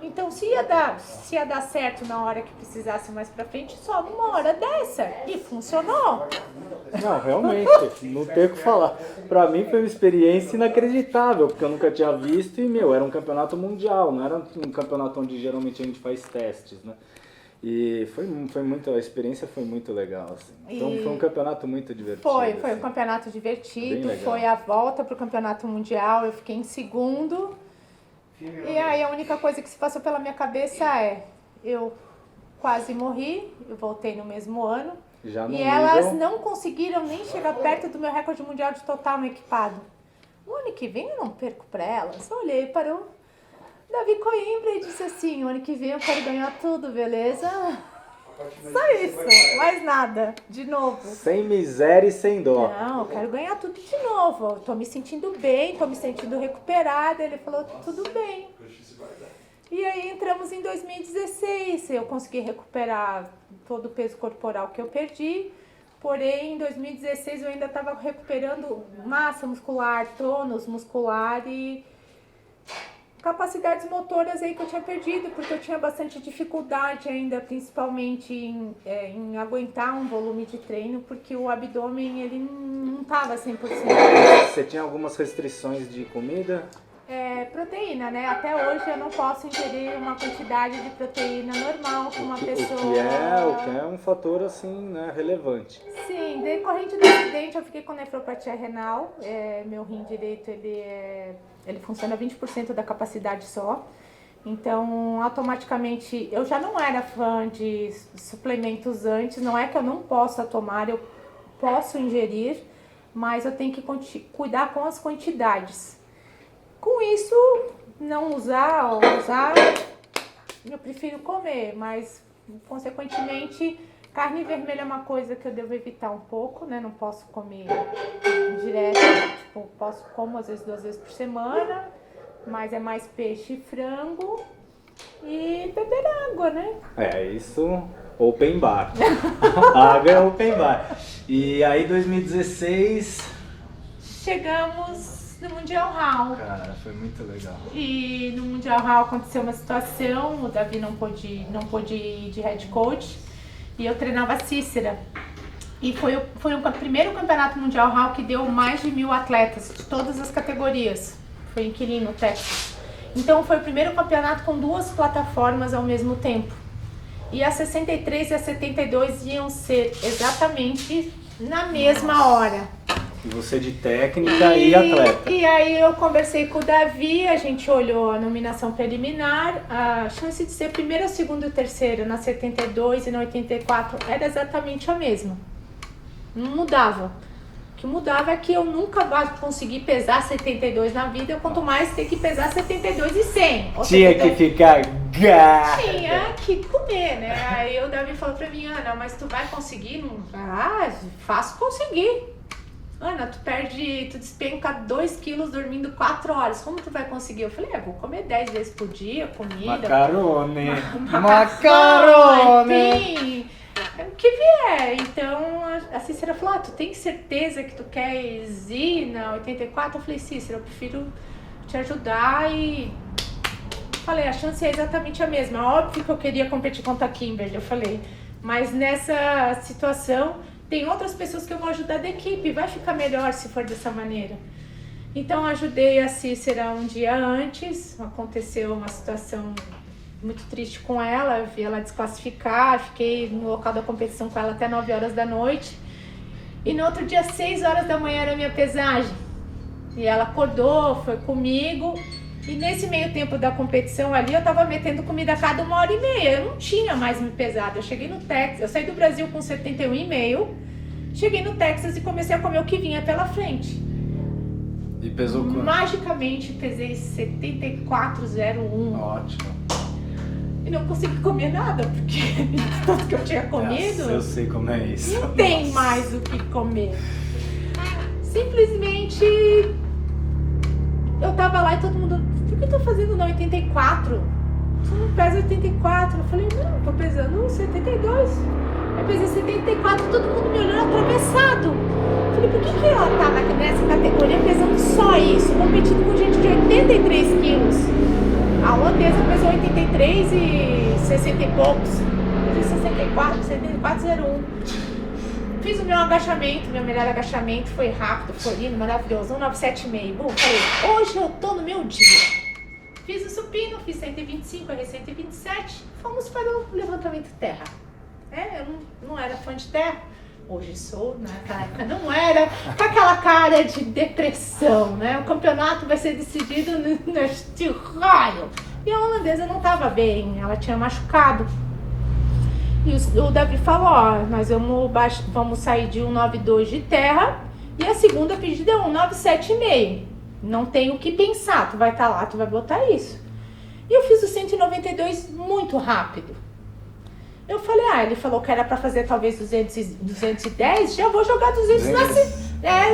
Então, se ia dar certo na hora que precisasse mais para frente, só numa hora dessa. E funcionou. Não, realmente, não tem o que falar. Pra mim foi uma experiência inacreditável, porque eu nunca tinha visto e, era um campeonato mundial, não era um campeonato onde geralmente a gente faz testes, né? E a experiência foi muito legal, assim. Então foi um campeonato muito divertido. Foi assim. um campeonato divertido, Bem legal. foi a volta pro campeonato mundial, eu fiquei em segundo. E aí a única coisa que se passou pela minha cabeça eu quase morri, eu voltei no mesmo ano. Já no E elas nível- não conseguiram nem chegar perto do meu recorde mundial de total no equipado. O ano que vem eu não perco pra elas. Eu olhei para o Davi Coimbra e disse assim, o ano que vem eu quero ganhar tudo, beleza? Só isso, mais nada, de novo. Sem miséria e sem dó. Não, eu quero ganhar tudo de novo. Eu tô me sentindo bem, tô me sentindo recuperada. Ele falou, tudo bem. E aí entramos em 2016. Eu consegui recuperar todo o peso corporal que eu perdi. Porém, em 2016 eu ainda estava recuperando massa muscular, tônus muscular e capacidades motoras aí que eu tinha perdido, porque eu tinha bastante dificuldade ainda, principalmente em aguentar um volume de treino, porque o abdômen ele não estava 100%. Você tinha algumas restrições de comida? Proteína, né? Até hoje eu não posso ingerir uma quantidade de proteína normal que uma pessoa... O que é um fator, assim, né, relevante. Sim, decorrente do acidente eu fiquei com nefropatia renal. Meu rim direito, ele funciona 20% da capacidade só. Então, automaticamente, eu já não era fã de suplementos antes. Não é que eu não possa tomar, eu posso ingerir, mas eu tenho que cuidar com as quantidades. Com isso, não usar ou usar, eu prefiro comer, mas, consequentemente, carne vermelha é uma coisa que eu devo evitar um pouco, né? Não posso comer direto, como às vezes 2 vezes por semana, mas é mais peixe e frango e beber água, né? Isso, open bar. Água é open bar. E aí, 2016... Chegamos no Mundial Hall. Cara, foi muito legal. E no Mundial Hall aconteceu uma situação, o Davi não pôde ir de head coach e eu treinava a Cícera. E foi o primeiro campeonato mundial Hall que deu mais de 1.000 atletas de todas as categorias. Foi em Quilin, no Texas. Então foi o primeiro campeonato com 2 plataformas ao mesmo tempo. E a 63 e a 72 iam ser exatamente na mesma hora. E você de técnica e atleta. E aí eu conversei com o Davi, a gente olhou a nominação preliminar, a chance de ser primeiro, segundo e terceiro na 72 e na 84 era exatamente a mesma. Não mudava. O que mudava é que eu nunca vou conseguir pesar 72 na vida, quanto mais ter que pesar 72 e 100. Tinha que ficar gata. Tinha que comer, né? Aí o Davi falou pra mim, Ana, mas tu vai conseguir? Fácil conseguir. Ana, tu despenca 2 quilos dormindo 4 horas. Como tu vai conseguir? Eu falei, vou comer 10 vezes por dia, comida. Macarone. Macarone. Enfim, o que vier. Então, a Cícera falou, tu tem certeza que tu queres ir na 84? Eu falei, Cícera, eu prefiro te ajudar e... Falei, a chance é exatamente a mesma. Óbvio que eu queria competir contra a Kimberly, eu falei. Mas nessa situação... Tem outras pessoas que eu vou ajudar da equipe, vai ficar melhor se for dessa maneira. Então, ajudei a Cícera um dia antes, aconteceu uma situação muito triste com ela, eu vi ela desclassificar, fiquei no local da competição com ela até 9 horas da noite. E no outro dia, 6 horas da manhã, era a minha pesagem. E ela acordou, foi comigo, E nesse meio tempo da competição ali, eu tava metendo comida a cada 1h30. Eu não tinha mais me pesado. Eu cheguei no Texas, eu saí do Brasil com 71,5. Cheguei no Texas e comecei a comer o que vinha pela frente. E pesou quanto? Magicamente pesei 74,01. Ótimo. E não consegui comer nada, porque tanto que eu tinha comido. Eu sei como é isso. Não tem mais o que comer. Simplesmente eu tava lá e todo mundo, o que eu tô fazendo na 84? Você não pesa 84? Eu falei, não, tô pesando 72. Eu pesei 74, todo mundo me olhando atravessado. Eu falei, por que ela tá nessa categoria pesando só isso, competindo com gente de 83 quilos? A holandesa pesou 83 e 60 e poucos. Eu fiz 64,01. Fiz o meu agachamento, meu melhor agachamento, foi rápido, foi lindo, maravilhoso, 197,5. Bom, falei, hoje eu tô no meu dia. Fiz o supino, fiz 125, errei 127, fomos para o levantamento terra. Eu não era fã de terra, hoje sou, naquela época não era, com aquela cara de depressão, né? O campeonato vai ser decidido neste raio. E a holandesa não estava bem, ela tinha machucado. E o Davi falou, ó, nós vamos sair de 192 de terra e a segunda pedida é 197,5. Não tem o que pensar, tu vai estar lá, tu vai botar isso. E eu fiz o 192 muito rápido. Eu falei, ele falou que era pra fazer talvez 210, já vou jogar 200 na segunda.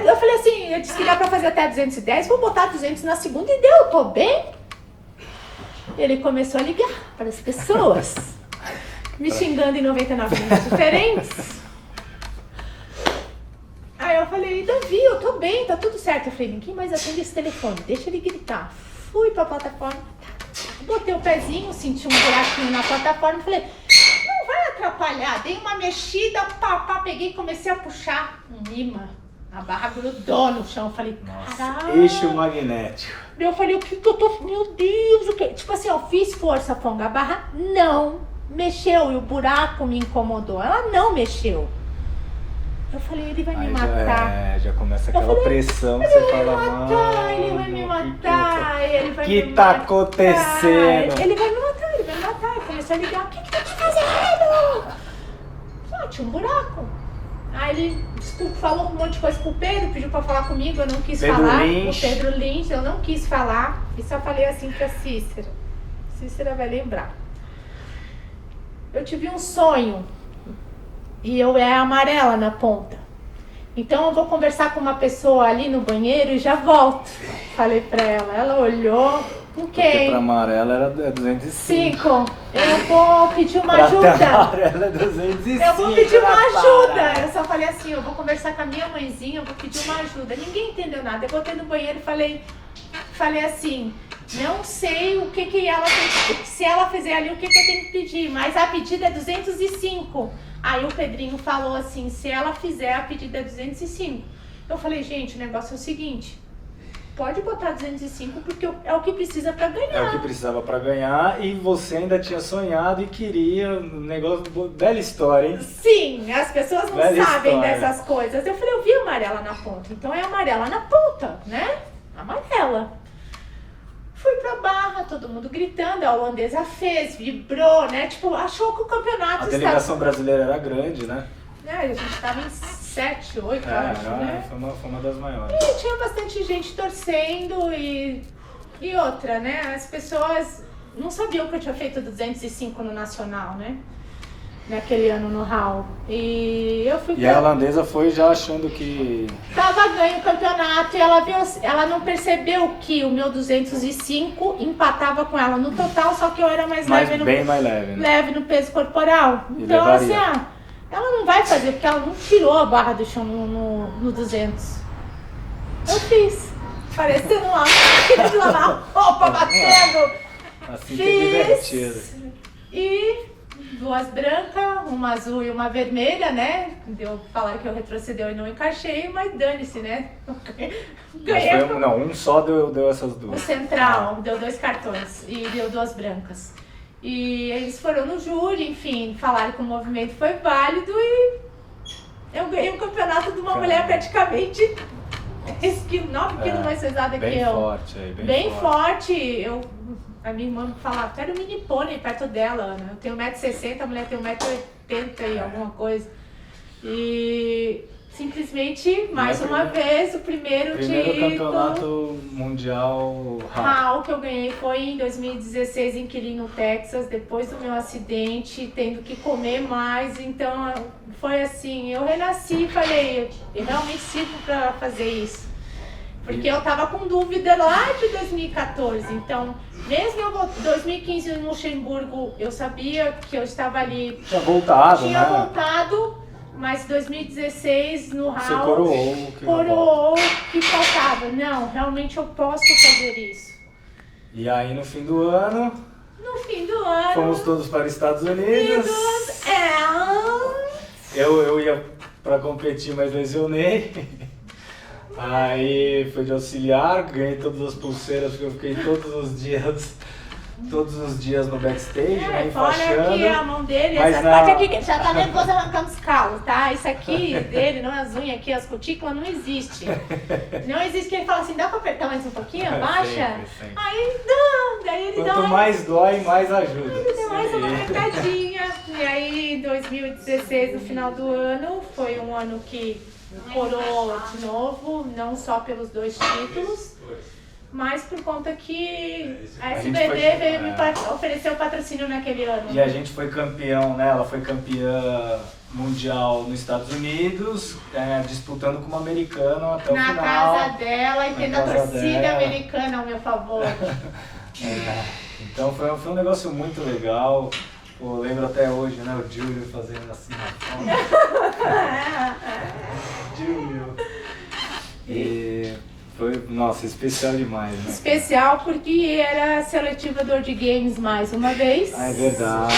Eu falei assim, eu disse que dá pra fazer até 210, vou botar 200 na segunda e deu, tô bem. Ele começou a ligar para as pessoas, me xingando em 99 minutos diferentes. Aí eu falei, Davi, eu tô bem, tá tudo certo. Eu falei, ninguém mais atende esse telefone, deixa ele gritar. Fui pra plataforma, botei o pezinho, senti um buraquinho na plataforma e falei, não vai atrapalhar. Dei uma mexida, peguei e comecei a puxar um imã. A barra grudou no chão, eu falei, caralho. Eixo magnético. Eu falei, o que eu tô... Meu Deus, o que... Tipo assim, eu fiz força, Fonga, a barra não mexeu e o buraco me incomodou. Ela não mexeu. Eu falei, ele vai me matar. Já começa aquela pressão que você fala, mano. Ele vai me matar, ele vai que me tá matar. acontecendo? Ele vai me matar, ele vai me matar. Eu comecei a ligar, o que tá te fazendo? Tinha um buraco. Aí ele falou um monte de coisa pro Pedro, pediu pra falar comigo, eu não quis falar. Lynch. O Pedro Lynch, eu não quis falar. E só falei assim pra Cícera. Cícera vai lembrar. Eu tive um sonho. E eu era amarela na ponta. Então eu vou conversar com uma pessoa ali no banheiro e já volto. Falei pra ela. Ela olhou. Com quem? Porque pra amarela era 205. Eu vou pedir uma ajuda. Pra amarela é 205. Eu vou pedir uma ajuda. Eu só falei assim, eu vou conversar com a minha mãezinha, eu vou pedir uma ajuda. Ninguém entendeu nada. Eu voltei no banheiro e falei assim, não sei o que ela tem, se ela fizer ali, o que eu tenho que pedir, mas a pedida é 205. Aí o Pedrinho falou assim, se ela fizer a pedida é 205. Eu falei, gente, o negócio é o seguinte, pode botar 205 porque é o que precisa pra ganhar. É o que precisava pra ganhar e você ainda tinha sonhado e queria um negócio... Bela história, hein? Sim, as pessoas não Bela sabem história. dessas coisas. Eu falei, eu vi amarela na ponta, então é amarela na ponta, né? Amarela. Fui pra barra, todo mundo gritando, a holandesa fez, vibrou, né? Tipo, achou que o campeonato A delegação brasileira era grande, né? A gente tava em 7, 8, acho, né? Foi uma das maiores. E tinha bastante gente torcendo e outra, né? As pessoas não sabiam que eu tinha feito 205 no Nacional, né? Naquele ano no Hall. E eu fui... E a holandesa foi já achando que... Tava ganho o campeonato e ela não percebeu que o meu 205 empatava com ela no total, só que eu era mais leve mais leve, né? leve no peso corporal. E Então assim, levaria. ela não vai fazer, porque ela não tirou a barra do chão no 200. Eu fiz. Parecendo uma máquina de lavar roupa batendo. Assim que é divertido. E 2 brancas, uma azul e uma vermelha, né? Falaram que eu retrocedeu e não encaixei, mas dane-se, né? Ganhei. Um só deu essas duas. O central deu 2 cartões e deu 2 brancas. E eles foram no júri, enfim, falaram que o movimento foi válido e eu ganhei o campeonato de uma mulher praticamente 10 quilos, 9 quilos mais pesada que bem eu. Forte aí, Bem forte. A minha irmã me falava, tu era um mini pônei perto dela, Ana. Eu tenho 1,60m, a mulher tem 1,80m e alguma coisa. E simplesmente, mais uma vez, o primeiro título. Campeonato mundial RAW que eu ganhei foi em 2016 em Killeen, no Texas, depois do meu acidente, tendo que comer mais. Então foi assim, eu renasci e falei, eu realmente sirvo para fazer isso. Porque eu tava com dúvida lá de 2014, então mesmo em 2015 em Luxemburgo, eu sabia que eu estava ali. Tinha voltado, Tinha voltado, mas 2016 no RAW. Você coroou o que faltava. Não, realmente eu posso fazer isso. E aí no fim do ano. Fomos todos para os Estados Unidos. Eu ia para competir, mas lesionei. Aí foi de auxiliar, ganhei todas as pulseiras porque eu fiquei todos os dias no backstage, né, enfaixando. Olha aqui a mão dele, mas essa parte aqui que ele já tá nervoso arrancando os calos, tá? Isso aqui dele, não as unhas aqui, as cutículas, não existe. Não existe que ele fala assim, dá pra apertar mais um pouquinho, abaixa? Sempre. Aí não, daí ele dá Quanto mais dói, mais ajuda. Ele deu mais uma apertadinha. E aí, 2016, no final do ano, foi um ano que coroou de novo, não só pelos 2 títulos, mas por conta que a SBD veio me oferecer o patrocínio naquele ano. E a gente foi campeão, né? Ela foi campeã mundial nos Estados Unidos, disputando com uma americana até o final. Na casa dela e tendo a torcida americana ao meu favor. Então foi um negócio muito legal. Pô, lembro até hoje, né? O Júlio fazendo assim na foto. Júlio. E foi, nossa, especial demais, né? Especial porque era a seletiva do World Games mais uma vez. É verdade.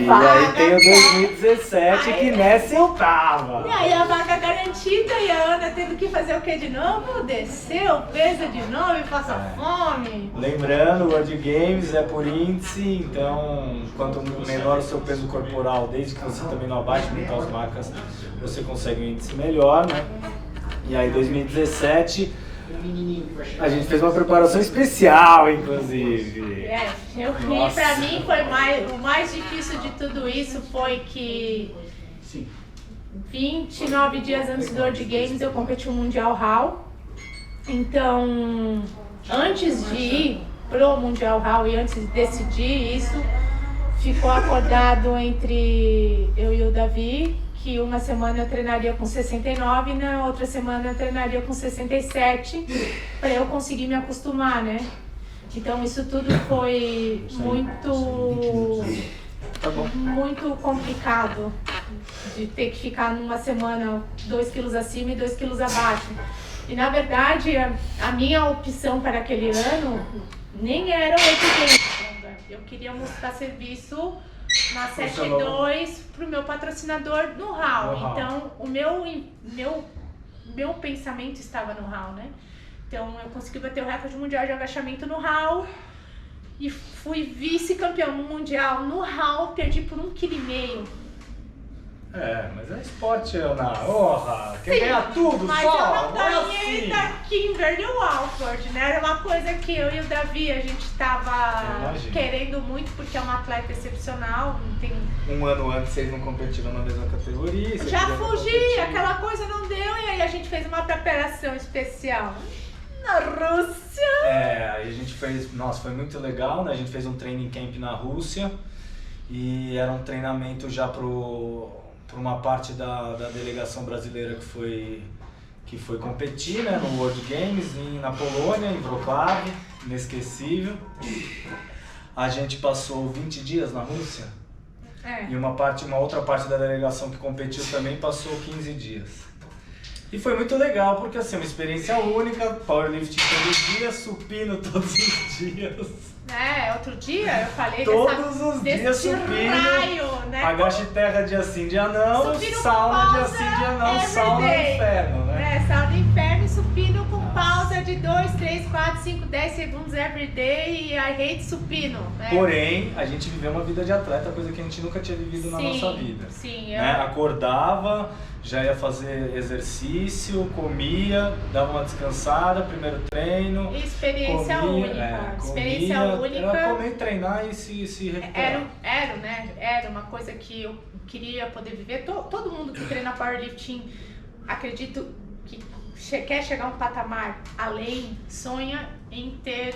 Então, e aí tem o 2017 que nessa eu tava. E aí a vaga garantida e a Ana tendo que fazer o que de novo? Desceu, pesa de novo e passa fome. Lembrando, o World Games é por índice, então quanto menor o seu peso corporal, desde que você também não abaixe muitas marcas, você consegue um índice melhor, né? E aí 2017 a gente fez uma preparação especial, inclusive. Pra mim foi o mais difícil de tudo isso foi que 29 dias antes do World Games eu competi o Mundial RAW. Então, antes de ir pro Mundial RAW e antes de decidir isso, ficou acordado entre eu e o Davi que uma semana eu treinaria com 69 e na outra semana eu treinaria com 67 para eu conseguir me acostumar, né? Então isso tudo foi muito complicado de ter que ficar numa semana 2 quilos acima e 2 quilos abaixo. E na verdade a minha opção para aquele ano nem era o World. Eu queria mostrar serviço na 72 para o meu patrocinador no RAW. Então o meu pensamento estava no RAW, né? Então eu consegui bater o recorde mundial de agachamento no RAW e fui vice-campeão mundial no RAW, perdi por 1,5 kg. Mas é esporte, Ana. Orra, quer ganhar tudo mas só? Mas eu não ganhei assim. da Kimberly Walford, né? Era uma coisa que eu e o Davi, a gente estava querendo muito, porque é uma atleta excepcional. Tem... Um ano antes vocês não competiram na mesma categoria. Já fugi, aquela coisa não deu, e aí a gente fez uma preparação especial na Rússia. Aí a gente fez, nossa, foi muito legal, né? A gente fez um training camp na Rússia e era um treinamento já por uma parte da delegação brasileira que foi competir, né, no World Games na Polônia, em Wrocław, inesquecível. A gente passou 20 dias na Rússia e uma outra parte da delegação que competiu também passou 15 dias. E foi muito legal porque assim, uma experiência única, powerlifting todo dia, supino todos os dias. Outro dia eu falei todos os dias supino, raio, né? agache terra dia sim, dia não, supino sauna dia sim, dia não, sauna no inferno, né? Sauna no inferno e supino com pausa de 2, 3, 4, 5, 10 segundos everyday e I hate supino. Né? Porém, a gente viveu uma vida de atleta, coisa que a gente nunca tinha vivido na nossa vida. Sim, né? Acordava, já ia fazer exercício, comia, dava uma descansada, primeiro treino. Experiência comia, única. Experiência comia, única. Era comer, treinar e se recuperar. Era uma coisa que eu queria poder viver. Todo mundo que treina powerlifting, acredito que quer chegar a um patamar além, sonha em ter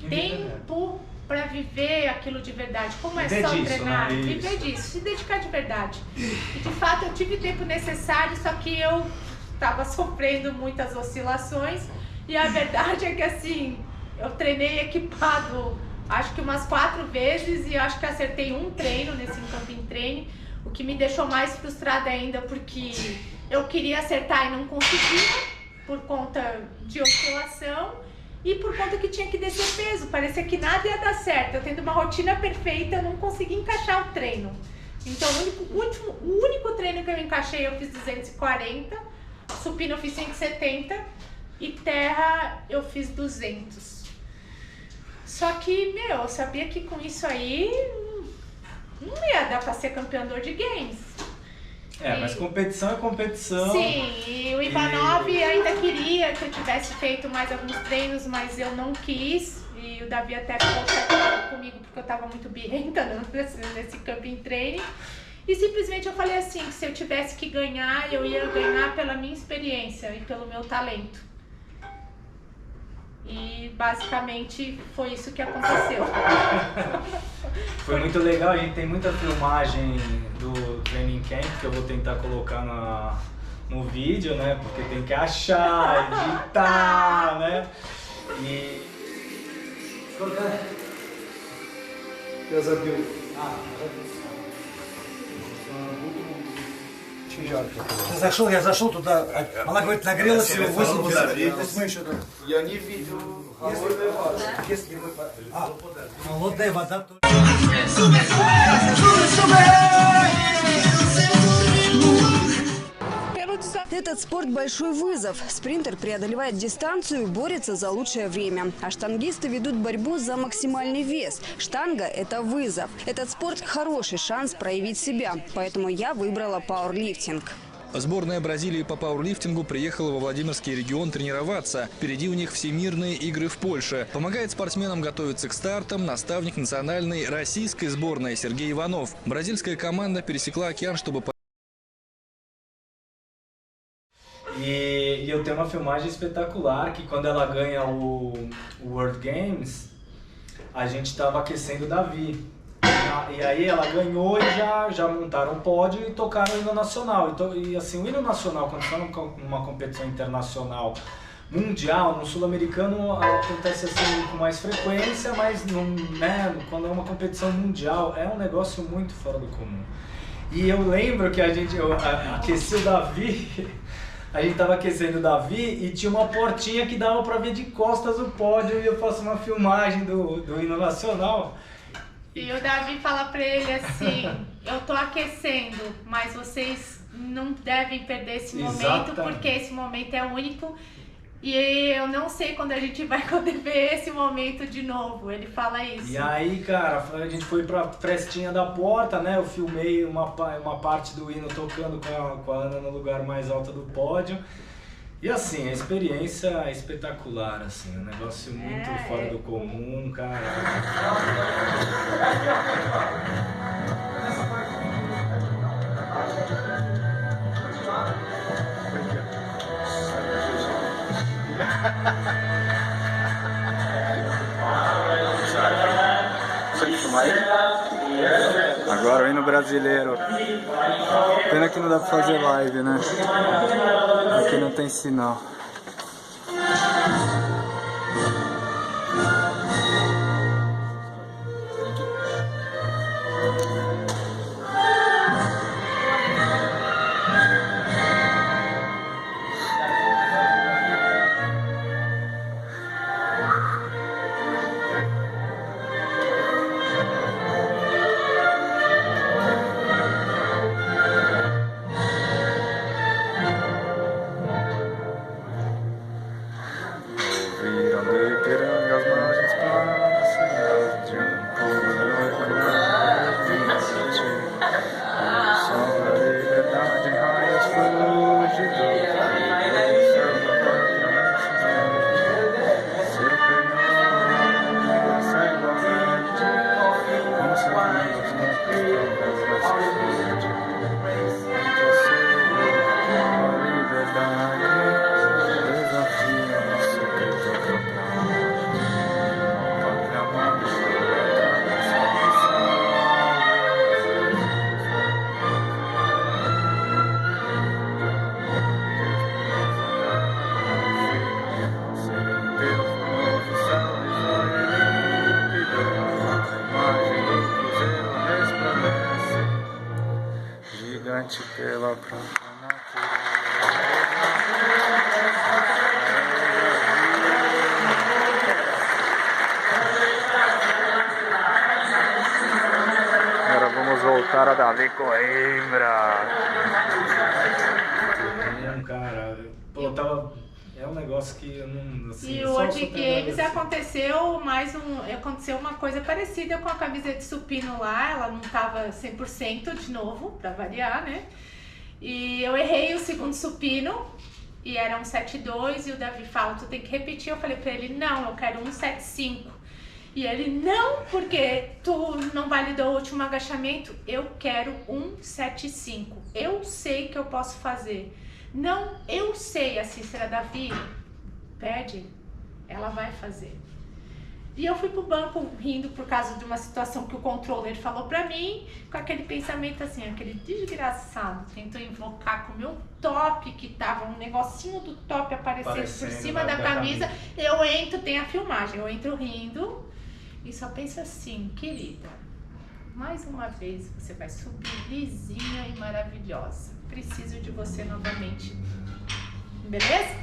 tempo para viver aquilo de verdade. Como é só treinar, né? viver disso, se dedicar de verdade. E de fato eu tive tempo necessário, só que eu estava sofrendo muitas oscilações e a verdade é que assim, eu treinei equipado acho que umas 4 vezes e acho que acertei um treino nesse camping treino, o que me deixou mais frustrada ainda porque eu queria acertar e não conseguia por conta de oscilação. E por conta que tinha que descer peso, parecia que nada ia dar certo. Eu tendo uma rotina perfeita, eu não consegui encaixar o treino. Então o único treino que eu encaixei, eu fiz 240, supino eu fiz 170 e terra eu fiz 200. Só que, eu sabia que com isso aí não ia dar pra ser campeão de games. Mas competição é competição. Sim, e o Ivanov ainda queria que eu tivesse feito mais alguns treinos, mas eu não quis. E o Davi até ficou chateado comigo porque eu tava muito birrenta nesse camping training. E simplesmente eu falei assim, que se eu tivesse que ganhar, eu ia ganhar pela minha experiência e pelo meu talento. E basicamente foi isso que aconteceu. Foi muito legal, a gente tem muita filmagem do Training Camp que eu vou tentar colocar no vídeo, né? Porque tem que achar, editar, né? E... Я забил. Я зашел туда, она говорит, нагрелась всего 8 мы еще там. Я не видел. Если мы... холодная вода... Этот спорт – большой вызов. Спринтер преодолевает дистанцию, борется за лучшее время. А штангисты ведут борьбу за максимальный вес. Штанга – это вызов. Этот спорт – хороший шанс проявить себя. Поэтому я выбрала пауэрлифтинг. Сборная Бразилии по пауэрлифтингу приехала во Владимирский регион тренироваться. Впереди у них всемирные игры в Польше. Помогает спортсменам готовиться к стартам наставник национальной российской сборной Сергей Иванов. Бразильская команда пересекла океан, чтобы... E eu tenho uma filmagem espetacular que quando ela ganha o World Games, a gente estava aquecendo o Davi. E aí ela ganhou e já montaram o pódio e tocaram o hino nacional. Então, e assim, o hino nacional, quando está numa competição internacional mundial, no sul-americano acontece assim com mais frequência, mas não, né, quando é uma competição mundial é um negócio muito fora do comum. E eu lembro que eu aqueci o Davi, a gente tava aquecendo o Davi e tinha uma portinha que dava pra ver de costas o pódio e eu faço uma filmagem do hino nacional. E o Davi fala pra ele assim, eu tô aquecendo, mas vocês não devem perder esse momento, porque esse momento é único e eu não sei quando a gente vai poder ver esse momento de novo. Ele fala isso. E aí, cara, a gente foi pra frestinha da porta, né? Eu filmei uma parte do hino tocando com a Ana no lugar mais alto do pódio. E assim, a experiência é espetacular, assim, um negócio muito fora do comum, cara. Agora o hino brasileiro. Pena que não dá pra fazer live, né? Aqui não tem sinal. pela própria Agora vamos voltar a Davi Coimbra. Cara, pô, é um negócio que eu não... Assim, e o World Games aconteceu uma coisa parecida com a camisa de supino lá, ela não tava 100% de novo, pra variar, né? E eu errei o segundo supino, e era um 7.2, e o Davi fala, tu tem que repetir. Eu falei pra ele, não, eu quero um 7.5. E ele, não, porque tu não validou o último agachamento, eu quero um 7.5. Eu sei que eu posso fazer. Não, eu sei, a Cícera Davi, pede, ela vai fazer. E eu fui pro banco rindo por causa de uma situação que o controller falou pra mim, com aquele pensamento assim, aquele desgraçado tentou invocar com o meu top, que tava um negocinho do top aparecendo por cima da camisa. Eu entro, tem a filmagem, eu entro rindo e só penso assim, querida, mais uma vez você vai subir lisinha e maravilhosa. Preciso de você novamente. Beleza?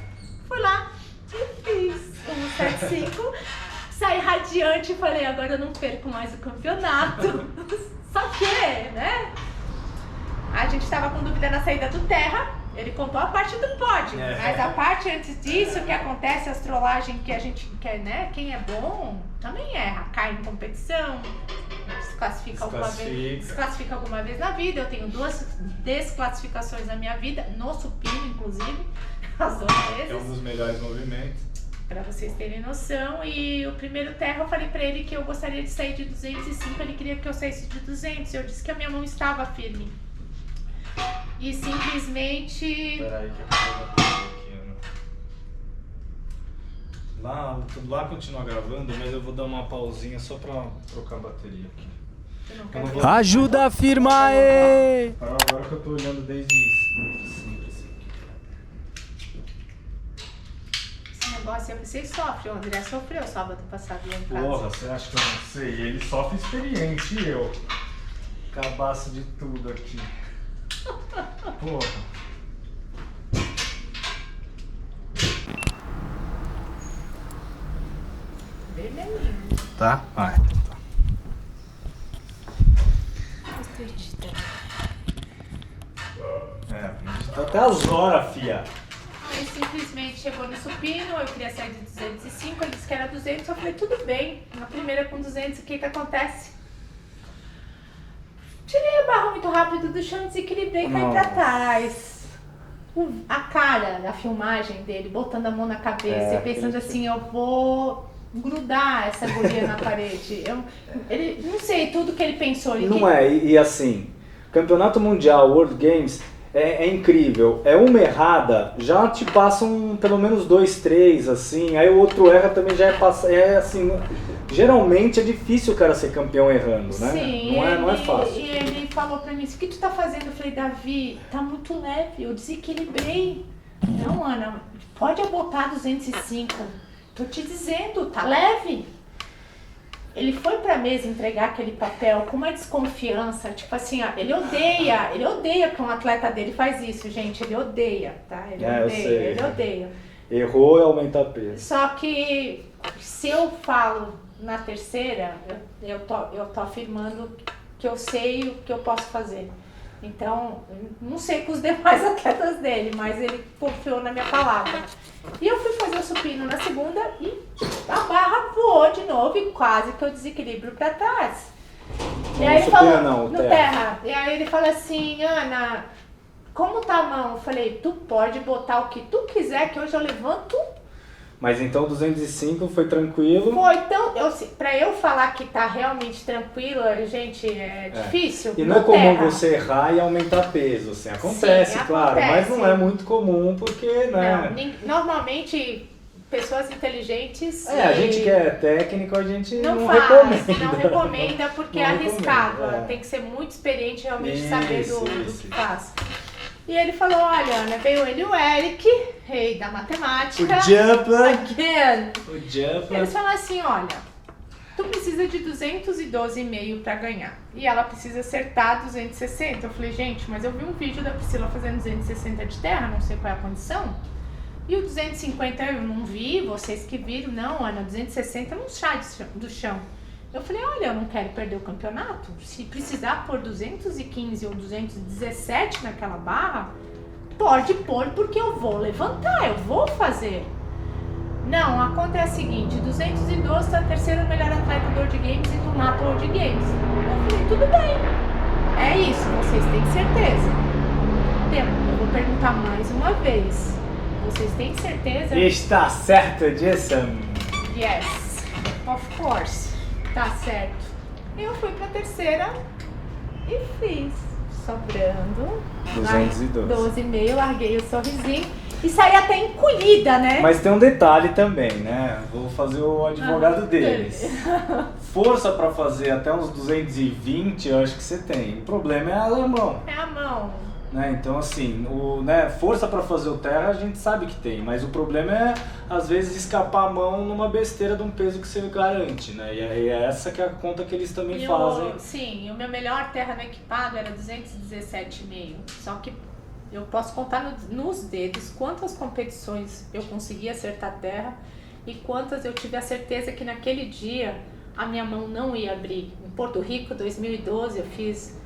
Fui lá e fiz um 7.5. Saí radiante e falei, agora eu não perco mais o campeonato. Só que, né? A gente tava com dúvida na saída do Terra. Ele contou a parte do pódio. Mas a parte antes disso, que acontece, as trollagens que a gente quer, né? Quem é bom também erra. Cai em competição, desclassifica alguma vez na vida. Eu tenho 2 desclassificações na minha vida, no supino, inclusive, as 2 vezes. É um dos melhores movimentos. Pra vocês terem noção. E o primeiro Terra eu falei pra ele que eu gostaria de sair de 205, ele queria que eu saísse de 200. Eu disse que a minha mão estava firme. E simplesmente... Peraí que eu vou bater aqui, né? Lá continua gravando, mas eu vou dar uma pausinha só pra trocar a bateria aqui. Ajuda a firma aí! Agora que eu tô olhando desde sempre assim. Esse negócio vocês sofrem, o André sofreu sábado passado lá em casa. Porra, você acha que eu não sei? Ele sofre experiente e eu. Cabaço de tudo aqui. Porra. Vermelhinho. Tá? Vai. Tá até as horas, fia. Ele simplesmente chegou no supino, eu queria sair de 205, ele disse que era 200, eu falei, tudo bem, na primeira com 200, o que que acontece? Tirei a barra muito rápido do chão, desequilibrei e caí pra trás. A cara da filmagem dele, botando a mão na cabeça e pensando assim, eu vou grudar essa guria na parede. Ele, não sei, tudo que ele pensou. E assim, Campeonato Mundial, World Games, é incrível. É uma errada, já te passam pelo menos 2, 3, assim, aí o outro erra também já é assim, geralmente é difícil o cara ser campeão errando, né? Sim, não é fácil. E ele falou pra mim, o que tu tá fazendo? Eu falei, Davi, tá muito leve, eu desequilibrei. Não, Ana, pode botar 205, tô te dizendo, tá leve. Ele foi pra mesa entregar aquele papel com uma desconfiança, tipo assim, ó, ele odeia que um atleta dele faz isso, gente, ele odeia, tá? Ele odeia. Errou e aumenta peso. Só que se eu falo na terceira, eu tô afirmando que eu sei o que eu posso fazer. Então, não sei com os demais atletas dele, mas ele confiou na minha palavra. E eu fui fazer o supino na segunda e a barra voou de novo e quase que eu desequilibro pra trás. E aí ele falou, no terra. E aí ele falou assim, Ana, como tá a mão? Eu falei, tu pode botar o que tu quiser que hoje eu levanto. Mas então 205 foi tranquilo? Foi, então, pra eu falar que tá realmente tranquilo, gente, é difícil. E não é comum você errar e aumentar peso, assim, acontece, sim, claro, acontece. mas não é muito comum porque, né? Não, normalmente, pessoas inteligentes... a gente que é técnico, a gente não recomenda. Não recomenda porque é arriscado, tem que ser muito experiente realmente saber do que faz. E ele falou, olha, Ana, veio ele e o Eric, rei da matemática. O Jumper. Again. O Jumper. Eles falaram assim, olha, tu tu precisa de 212,5 para ganhar. E ela precisa acertar 260. Eu falei, gente, mas eu vi um vídeo da Priscila fazendo 260 de terra, não sei qual é a condição. E o 250 eu não vi, vocês que viram. Não, Ana, 260 não sai do chão. Eu falei, olha, eu não quero perder o campeonato. Se precisar pôr 215 ou 217 naquela barra, pode pôr porque eu vou levantar, eu vou fazer. Não, a conta é a seguinte, 212 tá a terceira melhor atleta do World Games e tu mata o World Games. Eu falei, tudo bem, é isso, vocês têm certeza? Eu vou perguntar mais uma vez, vocês têm certeza? Está certo disso? Yes, of course, tá certo. Eu fui pra terceira e fiz, sobrando 12,5, larguei o sorrisinho. E saí até encolhida, né? Mas tem um detalhe também, né? Vou fazer o advogado deles. Força pra fazer até uns 220, eu acho que você tem. O problema é a mão. É a mão. Né? Então, assim, força pra fazer o terra a gente sabe que tem. Mas o problema é, às vezes, escapar a mão numa besteira de um peso que você garante, né? E é essa que é a conta que eles também fazem. Sim, o meu melhor terra no equipado era 217,5. Só que eu posso contar nos dedos quantas competições eu consegui acertar terra e quantas eu tive a certeza que naquele dia a minha mão não ia abrir. Em Porto Rico, 2012, eu fiz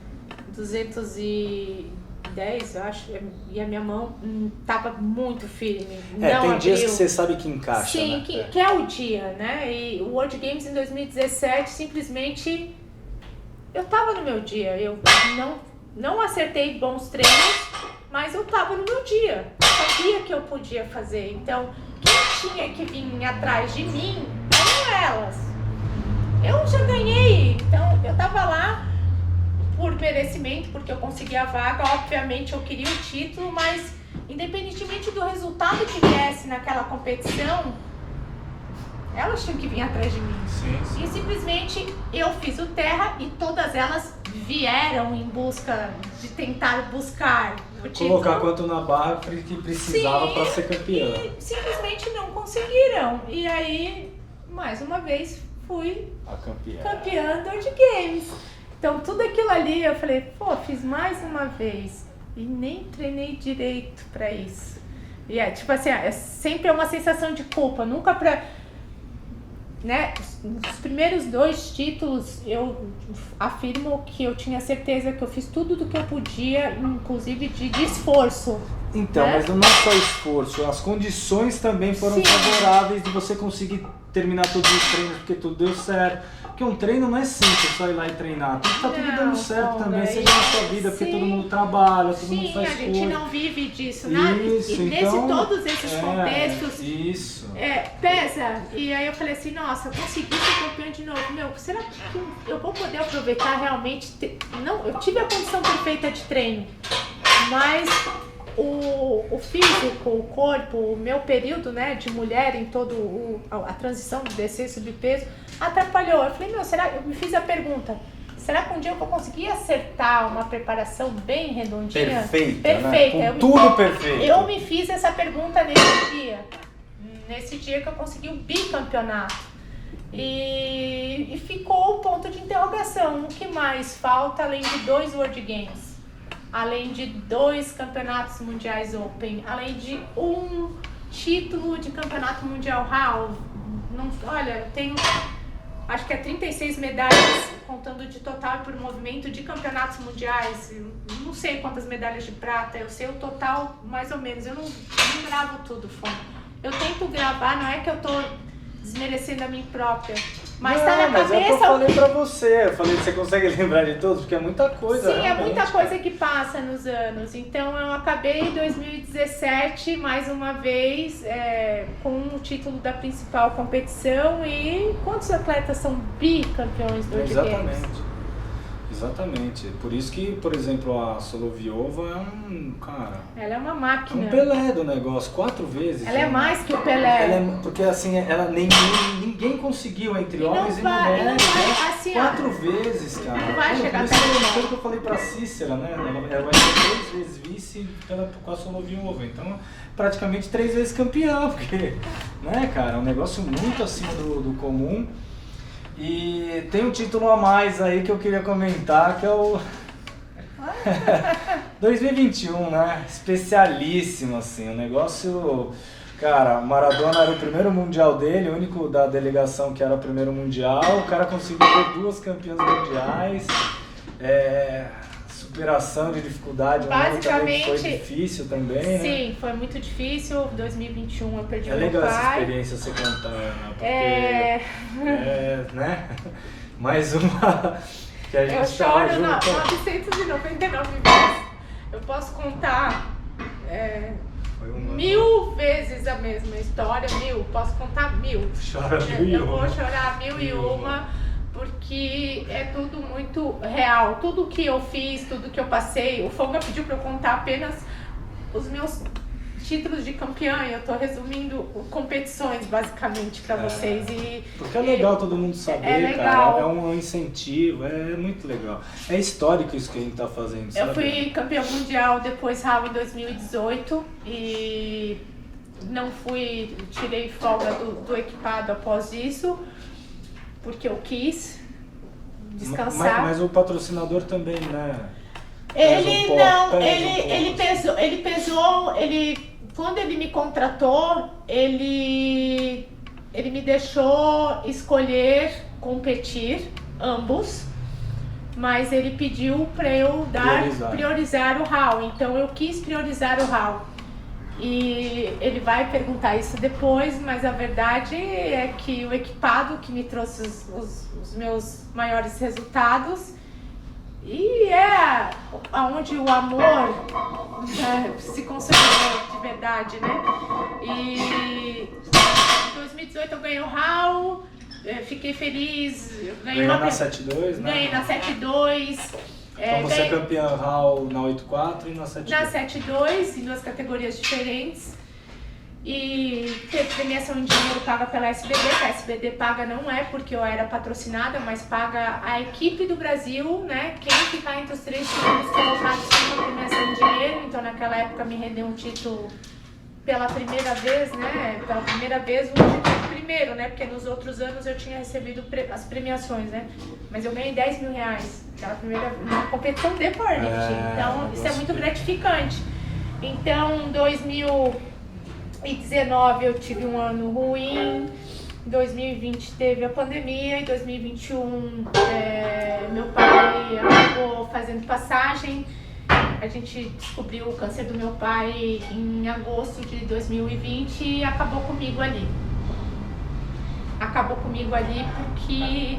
210, eu acho, e a minha mão estava muito firme. Não tem abriu. dias que você sabe que encaixa, sim, né? que é o dia, né? E o World Games em 2017, simplesmente, eu estava no meu dia. Eu não acertei bons treinos, mas eu tava no meu dia, sabia que eu podia fazer. Então, quem tinha que vir atrás de mim eram elas. Eu já ganhei, então eu tava lá por merecimento, porque eu consegui a vaga. Obviamente eu queria o título, mas independentemente do resultado que viesse naquela competição, elas tinham que vir atrás de mim. Sim. E simplesmente eu fiz o terra e todas elas vieram em busca de tentar buscar o título. Colocar quanto na barra que precisava para ser campeã. E simplesmente não conseguiram. E aí, mais uma vez, fui a campeã do World Games. Então tudo aquilo ali, eu falei, pô, fiz mais uma vez. E nem treinei direito pra isso. E tipo assim, sempre é uma sensação de culpa, nunca pra... Né? Os primeiros 2 títulos eu afirmo que eu tinha certeza que eu fiz tudo do que eu podia, inclusive de esforço. Então, né? mas não é só esforço, as condições também foram favoráveis de você conseguir terminar todos os treinos porque tudo deu certo. Porque um treino não é simples só ir lá e treinar, tem que estar tudo dando certo também, seja na sua vida, porque todo mundo trabalha, todo mundo faz coisa. Sim, a gente não vive disso, né? Isso, e então, todos esses contextos, isso. Pesa. E aí eu falei assim, nossa, eu consegui ser campeã de novo. Meu, será que eu vou poder aproveitar realmente? Não, eu tive a condição perfeita de treino, mas o físico, o corpo, o meu período, né, de mulher em todo a transição de descer e subpeso atrapalhou. Eu falei, eu me fiz a pergunta, será que um dia eu vou conseguir acertar uma preparação bem redondinha? Perfeita, né? Com tudo perfeito. Eu me fiz essa pergunta nesse dia que eu consegui o bicampeonato. E ficou o ponto de interrogação, o que mais falta além de 2 World Games? Além de 2 campeonatos mundiais Open, além de 1 título de campeonato mundial HAL. Olha, eu tenho, acho que é 36 medalhas, contando de total e por movimento de campeonatos mundiais. Eu não sei quantas medalhas de prata, eu sei o total mais ou menos. Eu não gravo tudo, Fon. Eu tento gravar, não é que eu tô desmerecendo a mim própria. Mas tá na cabeça. Mas é o que eu falei pra você. Eu falei que você consegue lembrar de todos, porque é muita coisa. Sim, é muita coisa que passa nos anos. Então eu acabei em 2017, mais uma vez, com o título da principal competição. E quantos atletas são bicampeões do World Games? Exatamente. Por isso que, por exemplo, a Soloviova é cara... Ela é uma máquina. É um Pelé do negócio, 4 vezes. Ela é mais que o Pelé. Porque assim, ninguém conseguiu entre homens e mulheres. Assim, 4 vezes, cara. Não vai chegar até isso que eu falei pra Cícera, né? Ela vai ser 3 vezes vice com a Soloviova. Então, praticamente 3 vezes campeã, porque, né, cara, é um negócio muito acima do comum. E tem um título a mais aí que eu queria comentar, que é o 2021, né? Especialíssimo, assim, o negócio... Cara, o Maradona era o primeiro mundial dele, o único da delegação que era o primeiro mundial. O cara conseguiu ter 2 campeãs mundiais. Superação de dificuldade, basicamente, foi difícil também, né? Sim, foi muito difícil. 2021 eu perdi meu pai. É legal essa experiência você contar, né? Porque, né? Mais uma que a gente eu choro junto. 999 vezes. Eu posso contar 1000 vezes a mesma história, 1000. Posso contar 1000. Chora 1000. Eu vou chorar 1001. Porque é tudo muito real. Tudo que eu fiz, tudo que eu passei. O Fonga pediu para eu contar apenas os meus títulos de campeã. E eu tô resumindo competições, basicamente, para vocês. Porque é legal todo mundo saber, é legal. Cara. É um incentivo, é muito legal. É histórico isso que a gente tá fazendo, sabe? Eu fui campeã mundial depois RAW em 2018. E não fui, tirei folga do equipado após isso. Porque eu quis descansar. Mas o patrocinador também, né? Ele pesou, quando ele me contratou, ele me deixou escolher competir, ambos, mas ele pediu para eu priorizar o RAW, então eu quis priorizar o RAW. E ele vai perguntar isso depois, mas a verdade é que o equipado que me trouxe os meus maiores resultados e é onde o amor se consolidou de verdade, né? E em 2018 eu ganhei o RAW, fiquei feliz, ganhei na 7-2, né? Ganhei na 7-2. Então você é campeã RAW na 8-4 e na 7-2. Na 7-2, em 2 categorias diferentes. E teve premiação em dinheiro paga pela SBD, que a SBD paga não é porque eu era patrocinada, mas paga a equipe do Brasil, né? Quem ficar entre os 3 primeiros colocados tem uma premiação em dinheiro. Então naquela época me rendeu um título pela primeira vez, né? Pela primeira vez, um título primeiro, né? Porque nos outros anos eu tinha recebido as premiações, né? Mas eu ganhei 10 mil reais. Aquela primeira competição de powerlifting. Então, isso é muito gratificante. Então, 2019 eu tive um ano ruim. 2020 teve a pandemia. Em 2021, meu pai acabou fazendo passagem. A gente descobriu o câncer do meu pai em agosto de 2020 e acabou comigo ali. Acabou comigo ali porque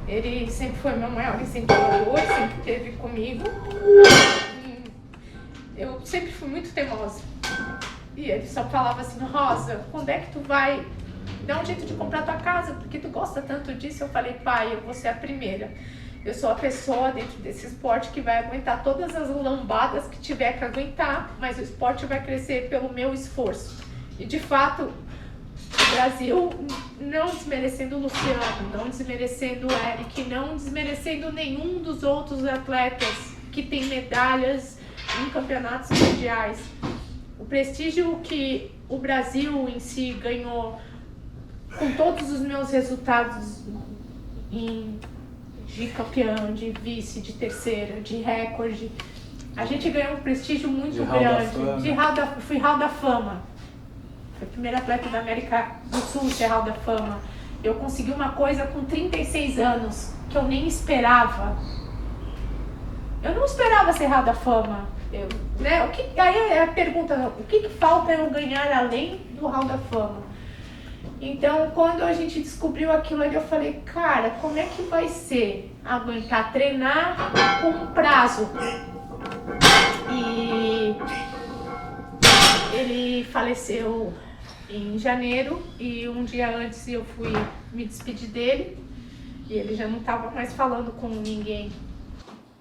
ele sempre foi meu maior incentivador, sempre esteve comigo. Eu sempre fui muito teimosa. E ele só falava assim, Rosa, quando é que tu vai dar um jeito de comprar tua casa? Porque tu gosta tanto disso. Eu falei, pai, eu vou ser a primeira. Eu sou a pessoa dentro desse esporte que vai aguentar todas as lambadas que tiver que aguentar, mas o esporte vai crescer pelo meu esforço. E de fato, o Brasil, não desmerecendo o Luciano, não desmerecendo o Eric, não desmerecendo nenhum dos outros atletas que tem medalhas em campeonatos mundiais. O prestígio que o Brasil em si ganhou com todos os meus resultados de campeão, de vice, de terceira, de recorde. A gente ganhou um prestígio muito grande. Fui Hall da Fama. Fui a primeira atleta da América do Sul a ser Hall da Fama. Eu consegui uma coisa com 36 anos que eu nem esperava. Eu não esperava ser Hall da Fama. Aí é a pergunta, o que falta eu ganhar além do Hall da Fama? Então, quando a gente descobriu aquilo ali, eu falei, cara, como é que vai ser aguentar treinar com um prazo? E ele faleceu em janeiro e um dia antes eu fui me despedir dele e ele já não estava mais falando com ninguém.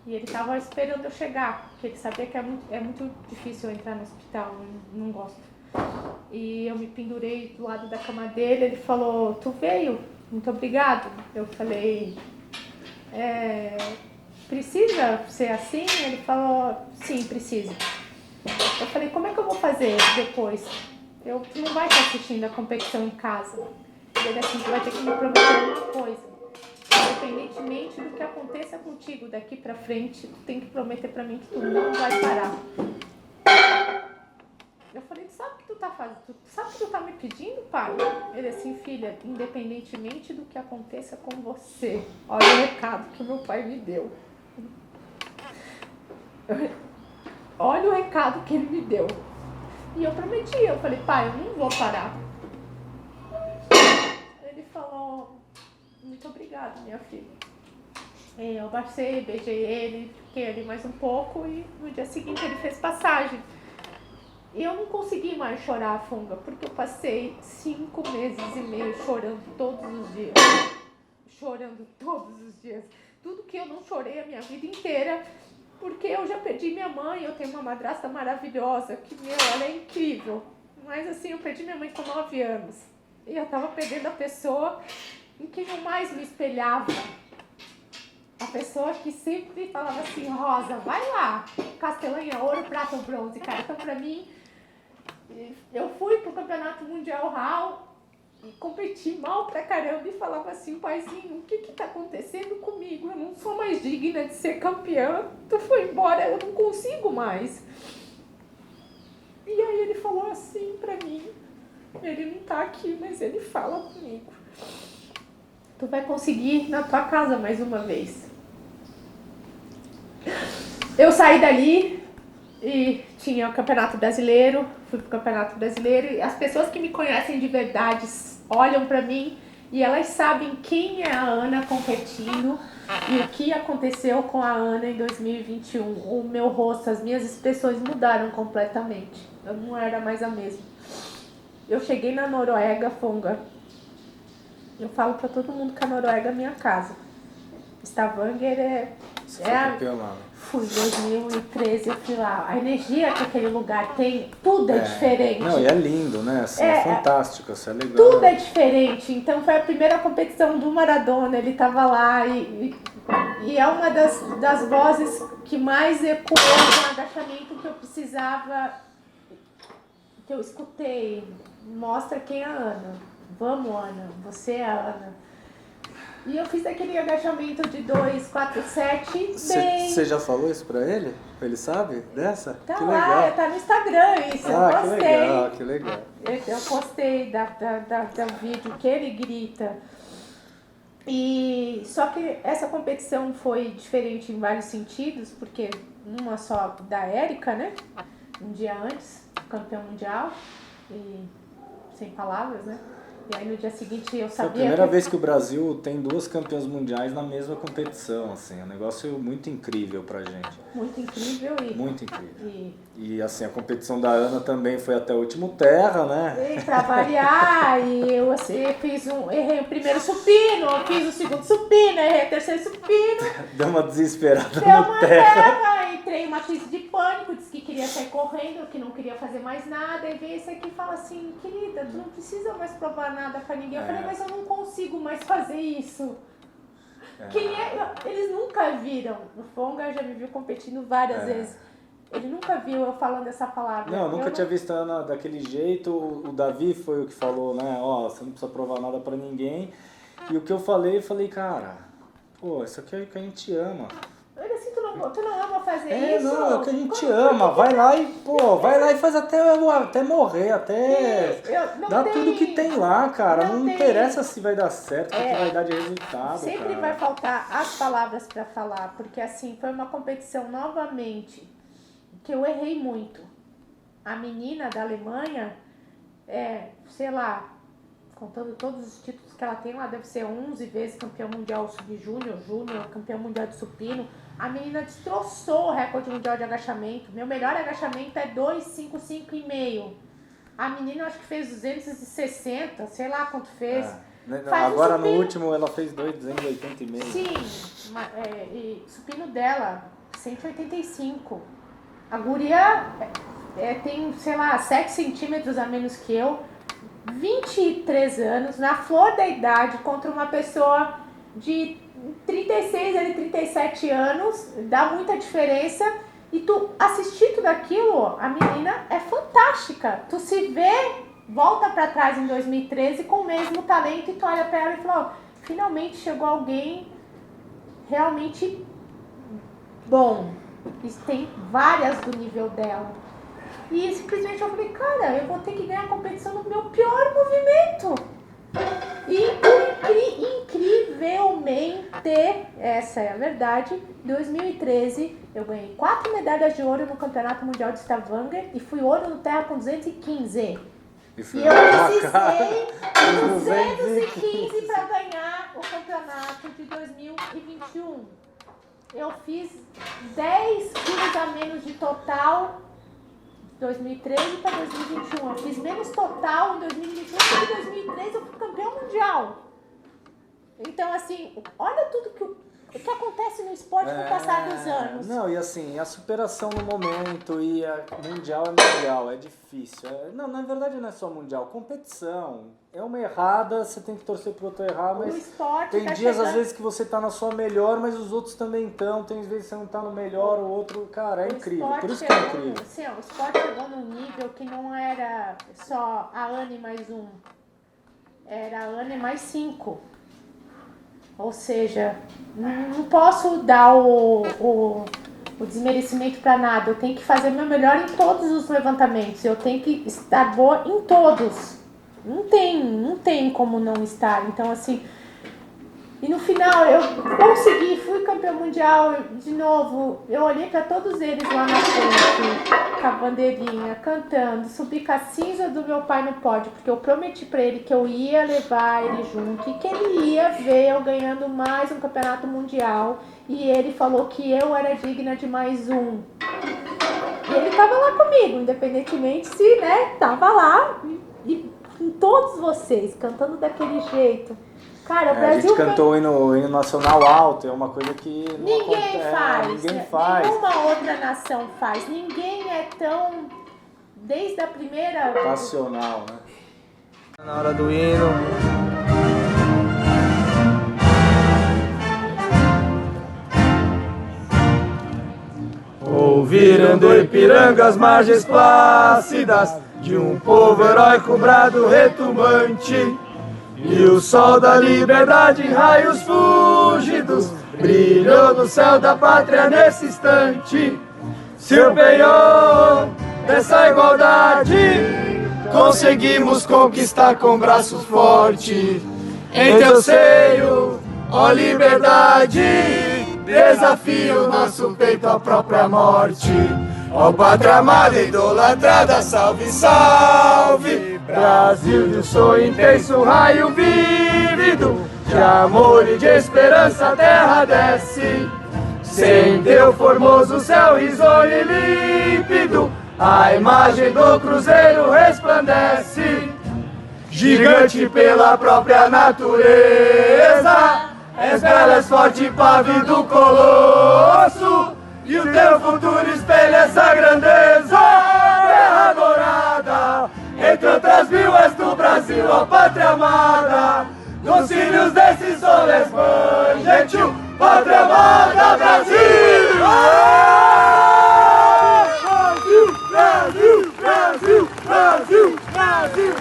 E ele estava esperando eu chegar, porque ele sabia que é muito difícil eu entrar no hospital, eu não gosto. E eu me pendurei do lado da cama dele, ele falou, tu veio? Muito obrigado. Eu falei, precisa ser assim? Ele falou, sim, precisa. Eu falei, como é que eu vou fazer depois? Tu não vai estar assistindo a competição em casa. Ele assim, tu vai ter que me prometer uma coisa. independentemente do que aconteça contigo daqui pra frente, tu tem que prometer pra mim que tu não vai parar. Eu falei, tu sabe o que tu tá fazendo? Tu sabe o que tu tá me pedindo, pai? Ele assim, filha, independentemente do que aconteça com você, olha o recado que o meu pai me deu. Olha o recado que ele me deu. E eu prometi, eu falei, pai, eu não vou parar. Ele falou, muito obrigado, minha filha. Eu abracei, beijei ele, fiquei ali mais um pouco e no dia seguinte ele fez passagem. E eu não consegui mais chorar, Funga, porque eu passei 5 meses e meio chorando todos os dias. Chorando todos os dias. Tudo que eu não chorei a minha vida inteira, porque eu já perdi minha mãe, eu tenho uma madrasta maravilhosa, que, ela é incrível. Mas assim, eu perdi minha mãe com 9 anos. E eu tava perdendo a pessoa em quem eu mais me espelhava. A pessoa que sempre falava assim, Rosa, vai lá, Castelanha, ouro, prata ou bronze, cara. Então pra mim, eu fui pro Campeonato Mundial RAW e competi mal pra caramba e falava assim, paizinho, o que que tá acontecendo comigo? Eu não sou mais digna de ser campeã, tu foi embora, eu não consigo mais. E aí ele falou assim pra mim, ele não tá aqui, mas ele fala comigo. Tu vai conseguir na tua casa mais uma vez. Eu saí dali e tinha o Campeonato Brasileiro, fui pro Campeonato Brasileiro e as pessoas que me conhecem de verdade olham pra mim e elas sabem quem é a Ana competindo e o que aconteceu com a Ana em 2021. O meu rosto, as minhas expressões mudaram completamente. Eu não era mais a mesma. Eu cheguei na Noruega, Funga. Eu falo pra todo mundo que a Noruega é minha casa. Stavanger Você foi campeão lá, né? Fui, em 2013 eu fui lá. A energia que aquele lugar tem, tudo é diferente. Não, e é lindo, né? Assim, é fantástico, isso é legal. Tudo é diferente. Então foi a primeira competição do Maradona, ele tava lá e é uma das vozes que mais ecoou no agachamento que eu precisava, que eu escutei. Mostra quem é a Ana. Vamos, Ana, você é a Ana. E eu fiz aquele agachamento de 2, 4, 7 bem. Você já falou isso pra ele? Ele sabe dessa? Tá que lá, legal. tá no Instagram isso, eu postei. Que legal. Eu postei da vídeo que ele grita. E só que essa competição foi diferente em vários sentidos, porque uma só da Érica, né? Um dia antes, campeão mundial, e sem palavras, né? E aí no dia seguinte eu sabia. Foi a primeira vez que o Brasil tem 2 campeãs mundiais na mesma competição, assim, é um negócio muito incrível pra gente. Muito incrível e. Muito incrível. E assim, a competição da Ana também foi até o último terra, né? E pra variar, e eu assim, errei o primeiro supino, fiz o segundo supino, errei o terceiro supino. Deu uma desesperada Deu no uma terra. Entrei em uma crise de pânico, disse que queria sair correndo, que não queria fazer mais nada, e veio esse aqui e fala assim, querida, tu não precisa mais provar nada pra ninguém. Eu falei, mas eu não consigo mais fazer isso. Eles nunca viram. O Fonga já me viu competindo várias vezes. Ele nunca viu eu falando essa palavra. Não, nunca tinha visto a Ana daquele jeito. O Davi foi o que falou, né? Ó, você não precisa provar nada pra ninguém. E o que eu falei, cara, pô, isso aqui é o que a gente ama. Ele assim, tu não ama fazer isso? Não, é o que a gente ama. Vai lá e faz até morrer, até dá tudo que tem lá, cara. Não interessa se vai dar certo, o que vai dar de resultado, sempre cara. vai faltar as palavras pra falar, porque assim, foi uma competição novamente que eu errei muito. A menina da Alemanha, sei lá, contando todos os títulos que ela tem lá, deve ser 11 vezes campeã mundial sub-júnior, júnior, campeã mundial de supino. A menina destroçou o recorde mundial de agachamento. Meu melhor agachamento é 2,55,5. A menina acho que fez 260, sei lá quanto fez. Agora no último ela fez 2,80,5. Sim, e supino dela, 185. A guria tem, sei lá, 7 centímetros a menos que eu, 23 anos, na flor da idade, contra uma pessoa de 36 a 37 anos, dá muita diferença. E tu assistir tudo aquilo, a menina é fantástica. Tu se vê, volta pra trás em 2013 com o mesmo talento e tu olha pra ela e fala, finalmente chegou alguém realmente bom. E tem várias do nível dela. E simplesmente eu falei, cara, eu vou ter que ganhar a competição no meu pior movimento. E incrivelmente, essa é a verdade, em 2013 eu ganhei 4 medalhas de ouro no Campeonato Mundial de Stavanger e fui ouro no terra com 215. E eu precisei 215 para ganhar o campeonato de 2021. Eu fiz 10 quilos a menos de total 2013 para 2021. Eu fiz menos total em 2021 porque em 2013 eu fui campeão mundial. Então, assim, olha tudo o que acontece no esporte com o passar dos anos. Não, e assim, a superação no momento e a mundial é mundial, é difícil. Não, na verdade não é só mundial, competição. É uma errada, você tem que torcer pro outro errar, mas tem dias às vezes que você tá na sua melhor, mas os outros também estão. Tem vezes que você não tá no melhor, o outro, cara, é incrível. Por isso que é incrível. Sim, o esporte chegou num nível que não era só a Anne mais 1, era a Anne mais 5. Ou seja, não posso dar o desmerecimento para nada. Eu tenho que fazer meu melhor em todos os levantamentos. Eu tenho que estar boa em todos. Não tem como não estar. Então, assim... E no final, eu consegui, fui campeão mundial de novo. Eu olhei para todos eles lá na frente, com a bandeirinha, cantando. Subi com a cinza do meu pai no pódio, porque eu prometi para ele que eu ia levar ele junto e que ele ia ver eu ganhando mais um campeonato mundial. E ele falou que eu era digna de mais um. E ele tava lá comigo, independentemente se, né, tava lá. E com todos vocês, cantando daquele jeito. Cara, o Brasil a gente cantou o hino nacional alto, é uma coisa que ninguém faz. Ninguém faz. Nenhuma outra nação faz. Ninguém é tão, desde a primeira... Passional, né? Na hora do hino. Ouviram do Ipiranga as margens plácidas de um povo heróico brado retumbante. E o sol da liberdade em raios fúlgidos brilhou no céu da pátria nesse instante. Se o penhor dessa igualdade conseguimos conquistar com braços fortes. Em teu seio, ó liberdade, desafio nosso peito à própria morte. Ó pátria amada, idolatrada, salve, salve! Brasil de um sonho intenso, raio vívido, de amor e de esperança a terra desce. Sem teu formoso céu risonho e límpido, a imagem do cruzeiro resplandece. Gigante pela própria natureza, és bela, és forte, pávido colosso. E o teu futuro espelha essa grandeza, terra dourada. Entre outras mil és do Brasil, ó pátria amada. Nos cílios desse sol resplandente, gentil, pátria amada, Brasil! Brasil, Brasil, Brasil, Brasil, Brasil!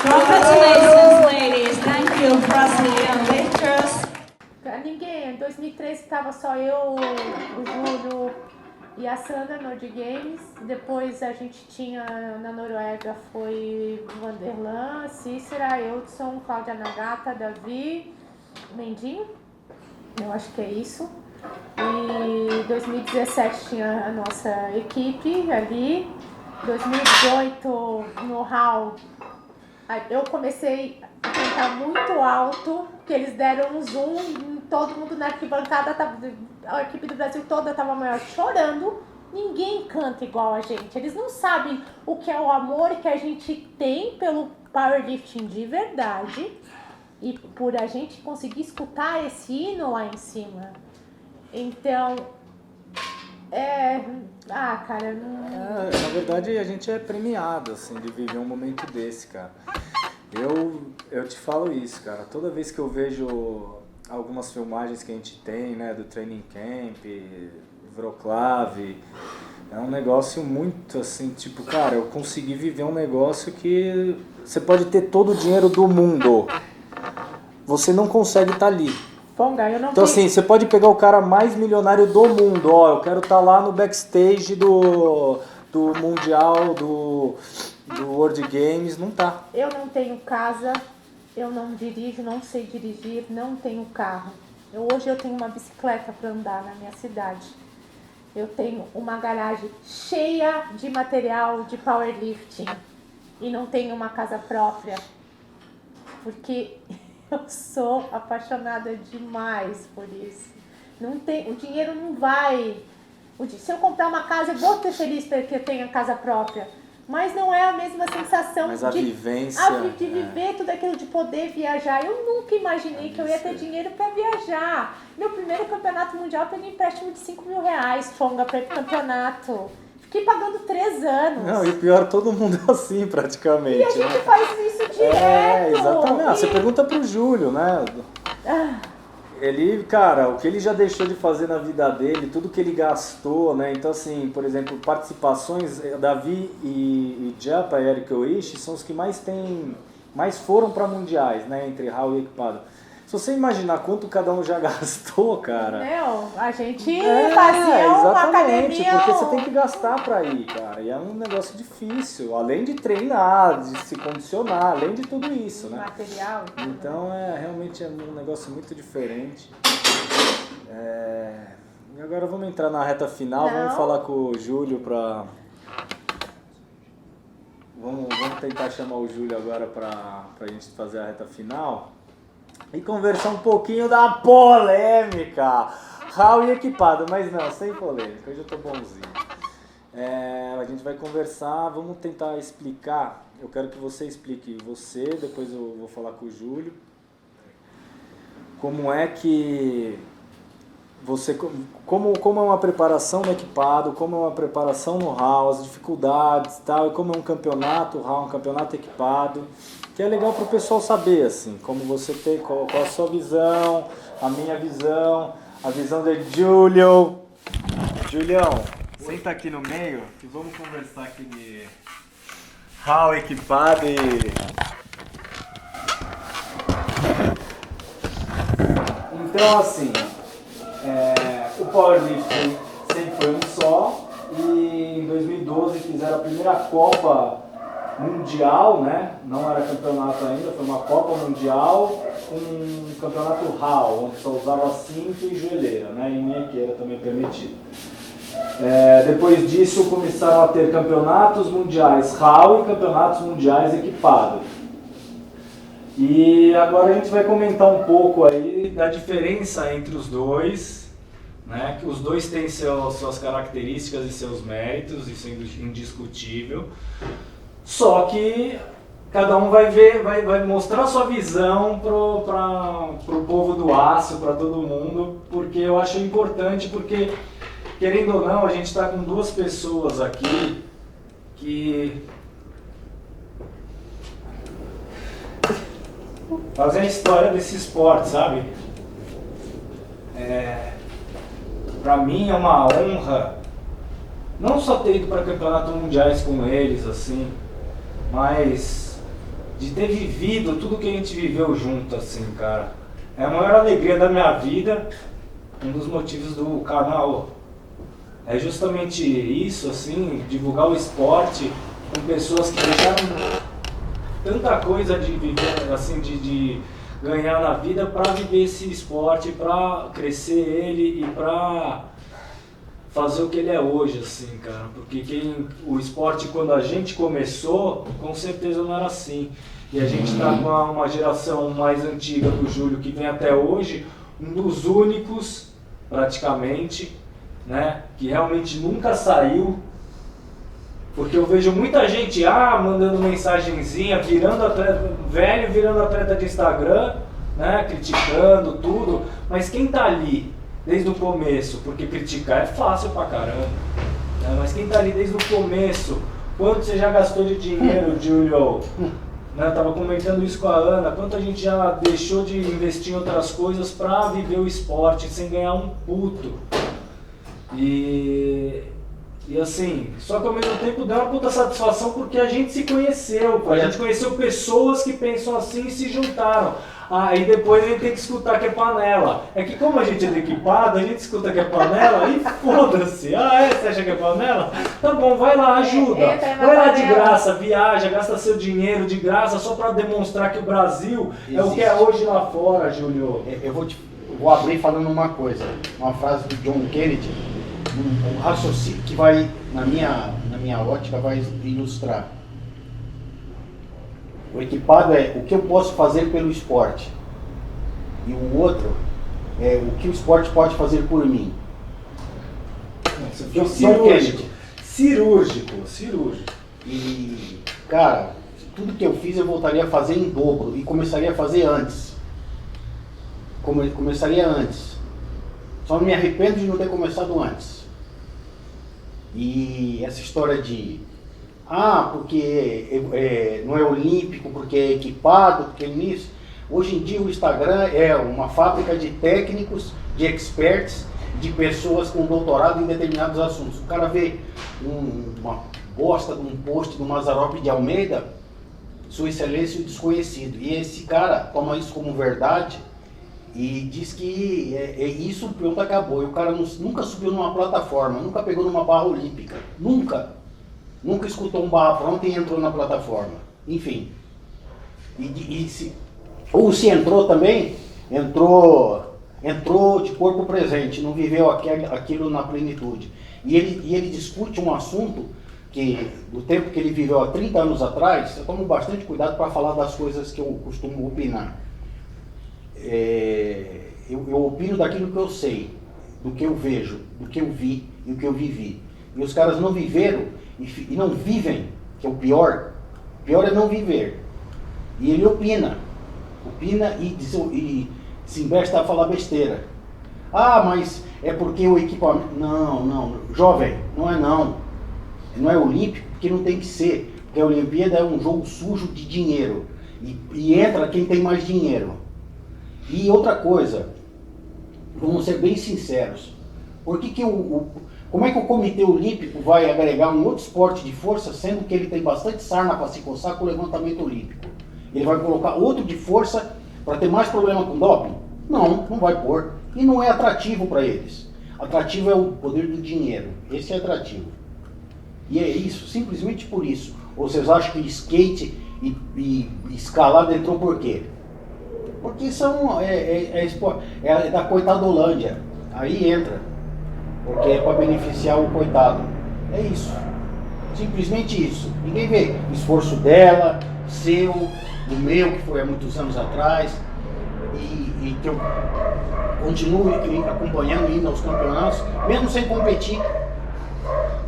Congratulations, ladies. Thank you, Brazilian victors. Pra ninguém, em 2013 estava só eu, o Júlio e a Sandra no The Games. Depois a gente tinha na Noruega, foi Vanderlan, Cícera, Eudson, Cláudia Nagata, Davi, Mendinho, eu acho que é isso. E em 2017 tinha a nossa equipe ali. 2018 no Hall, eu comecei a cantar muito alto, que eles deram um zoom, todo mundo na arquibancada, a equipe do Brasil toda estava maior chorando. Ninguém canta igual a gente, eles não sabem o que é o amor que a gente tem pelo powerlifting de verdade e por a gente conseguir escutar esse hino lá em cima. Então, cara, não... na verdade a gente é premiado, assim, de viver um momento desse, cara. Eu te falo isso, cara, toda vez que eu vejo algumas filmagens que a gente tem, né, do Training Camp, Wroclaw, é um negócio muito assim, tipo, cara, eu consegui viver um negócio que você pode ter todo o dinheiro do mundo, você não consegue estar ali. Fonga, eu não Então vi. assim, você pode pegar o cara mais milionário do mundo, eu quero estar lá no backstage do Mundial, do World Games, não tá. Eu não tenho casa, eu não dirijo, não sei dirigir, não tenho carro. Hoje eu tenho uma bicicleta para andar na minha cidade. Eu tenho uma garagem cheia de material de powerlifting e não tenho uma casa própria, porque eu sou apaixonada demais por isso. Não tem, o dinheiro não vai. Se eu comprar uma casa, eu vou ter feliz porque eu tenho a casa própria. Mas não é a mesma sensação Mas a vivência, de viver tudo aquilo, de poder viajar. Eu nunca imaginei que eu ia ter dinheiro para viajar. Meu primeiro campeonato mundial eu peguei empréstimo de R$5.000, Fonga, para ir pro campeonato. Fiquei pagando 3 anos. Não, e o pior, todo mundo é assim praticamente. E a gente faz isso direto. Exatamente. Você pergunta pro Júlio, né? Ele, cara, o que ele já deixou de fazer na vida dele, tudo que ele gastou, né? Então, assim, por exemplo, participações, Davi e Japa e Eric Oishi são os que mais foram para mundiais, né? Entre Raul e Equipado. Se você imaginar quanto cada um já gastou, cara... Meu, a gente fazia uma academia... Porque você tem que gastar pra ir, cara. E é um negócio difícil, além de treinar, de se condicionar, além de tudo isso, né? Material. Então, realmente é um negócio muito diferente. E agora vamos entrar na reta final, vamos falar com o Júlio pra... Vamos tentar chamar o Júlio agora pra gente fazer a reta final. E conversar um pouquinho da polêmica. Raul e Equipado, mas não, sem polêmica, hoje eu tô bonzinho. A gente vai conversar, vamos tentar explicar. Eu quero que você explique depois eu vou falar com o Júlio. Como é que você... Como é uma preparação no Equipado, como é uma preparação no Raul, as dificuldades e tal, e como é um campeonato, o Raul é um campeonato Equipado. Que é legal para o pessoal saber, assim, como você tem, qual a sua visão, a minha visão, a visão de Júlio. Julião, senta aqui no meio e vamos conversar aqui de Raul Equipado e... Então, assim, o powerlifting sempre foi um só e em 2012 fizeram a primeira Copa Mundial, né? Não era campeonato ainda, foi uma Copa Mundial com um campeonato RAW, onde só usava cinto e joelheira, né? E minhequeira também permitido. Depois disso começaram a ter campeonatos mundiais RAW e campeonatos mundiais equipados. E agora a gente vai comentar um pouco aí da diferença entre os dois, né? Que os dois têm suas características e seus méritos, isso é indiscutível. Só que cada um vai mostrar sua visão pro povo do aço, para todo mundo, porque eu acho importante, porque, querendo ou não, a gente está com 2 pessoas aqui que fazem a história desse esporte, sabe? Pra mim é uma honra não só ter ido para campeonatos mundiais com eles, assim, mas de ter vivido tudo que a gente viveu junto, assim, cara. É a maior alegria da minha vida, um dos motivos do canal. É justamente isso, assim, divulgar o esporte com pessoas que deixaram tanta coisa de viver, assim, de ganhar na vida para viver esse esporte, para crescer ele e para fazer o que ele é hoje, assim, cara, porque o esporte, quando a gente começou, com certeza não era assim, e a gente tá com uma geração mais antiga do Júlio, que vem até hoje, um dos únicos, praticamente, né, que realmente nunca saiu, porque eu vejo muita gente, mandando mensagenzinha, virando atleta de Instagram, né, criticando tudo, mas quem tá ali desde o começo, porque criticar é fácil pra caramba, né? Mas quem tá ali desde o começo, quanto você já gastou de dinheiro, Júlio? Né? Eu tava comentando isso com a Ana, quanto a gente já deixou de investir em outras coisas pra viver o esporte sem ganhar um puto. E E assim, só que ao mesmo tempo deu uma puta satisfação porque a gente se conheceu, a gente conheceu pessoas que pensam assim e se juntaram. Aí depois a gente tem que escutar que é panela. É que como a gente é do equipado, a gente escuta que é panela e foda-se. Ah, você acha que é panela? Tá bom, vai lá, ajuda. Vai lá de graça, viaja, gasta seu dinheiro de graça só pra demonstrar que o Brasil é o que é hoje lá fora, Júlio. Eu vou abrir falando uma coisa, uma frase do John Kennedy, um raciocínio que vai, na minha ótica, vai ilustrar. O equipado é o que eu posso fazer pelo esporte. E o outro é o que o esporte pode fazer por mim. Cirúrgico. E, cara, tudo que eu fiz eu voltaria a fazer em dobro. E começaria a fazer antes. Começaria antes. Só não me arrependo de não ter começado antes. E essa história de... porque não é olímpico, porque é equipado, porque é nisso. Hoje em dia o Instagram é uma fábrica de técnicos, de experts, de pessoas com doutorado em determinados assuntos. O cara vê uma bosta de um post do Mazzaropi de Almeida, Sua Excelência o Desconhecido. E esse cara toma isso como verdade e diz que é isso, pronto, acabou. E o cara nunca subiu numa plataforma, nunca pegou numa barra olímpica, nunca escutou um barra pronta e entrou na plataforma. Enfim. Ou se entrou também, entrou de corpo presente, não viveu aquilo na plenitude. E ele discute um assunto que, do tempo que ele viveu há 30 anos atrás, eu tomo bastante cuidado para falar das coisas que eu costumo opinar. Eu opino daquilo que eu sei, do que eu vejo, do que eu vi e o que eu vivi. E os caras não viveram e não vivem, que é o pior. O pior é não viver. E ele opina e se investe a falar besteira. Mas é porque o equipamento... Não, jovem, não é não. Não é olímpico porque não tem que ser. Porque a Olimpíada é um jogo sujo de dinheiro. E entra quem tem mais dinheiro. E outra coisa, vamos ser bem sinceros. Como é que o Comitê Olímpico vai agregar um outro esporte de força, sendo que ele tem bastante sarna para se coçar com o levantamento olímpico? Ele vai colocar outro de força para ter mais problema com doping? Não vai pôr. E não é atrativo para eles. Atrativo é o poder do dinheiro. Esse é atrativo. E é isso, simplesmente por isso. Ou vocês acham que skate e escalada entrou por quê? Porque é da coitadolândia. Aí entra. Porque é para beneficiar o coitado. É isso. Simplesmente isso. Ninguém vê o esforço dela, seu, do meu, que foi há muitos anos atrás, e que eu continuo acompanhando, indo aos campeonatos, mesmo sem competir.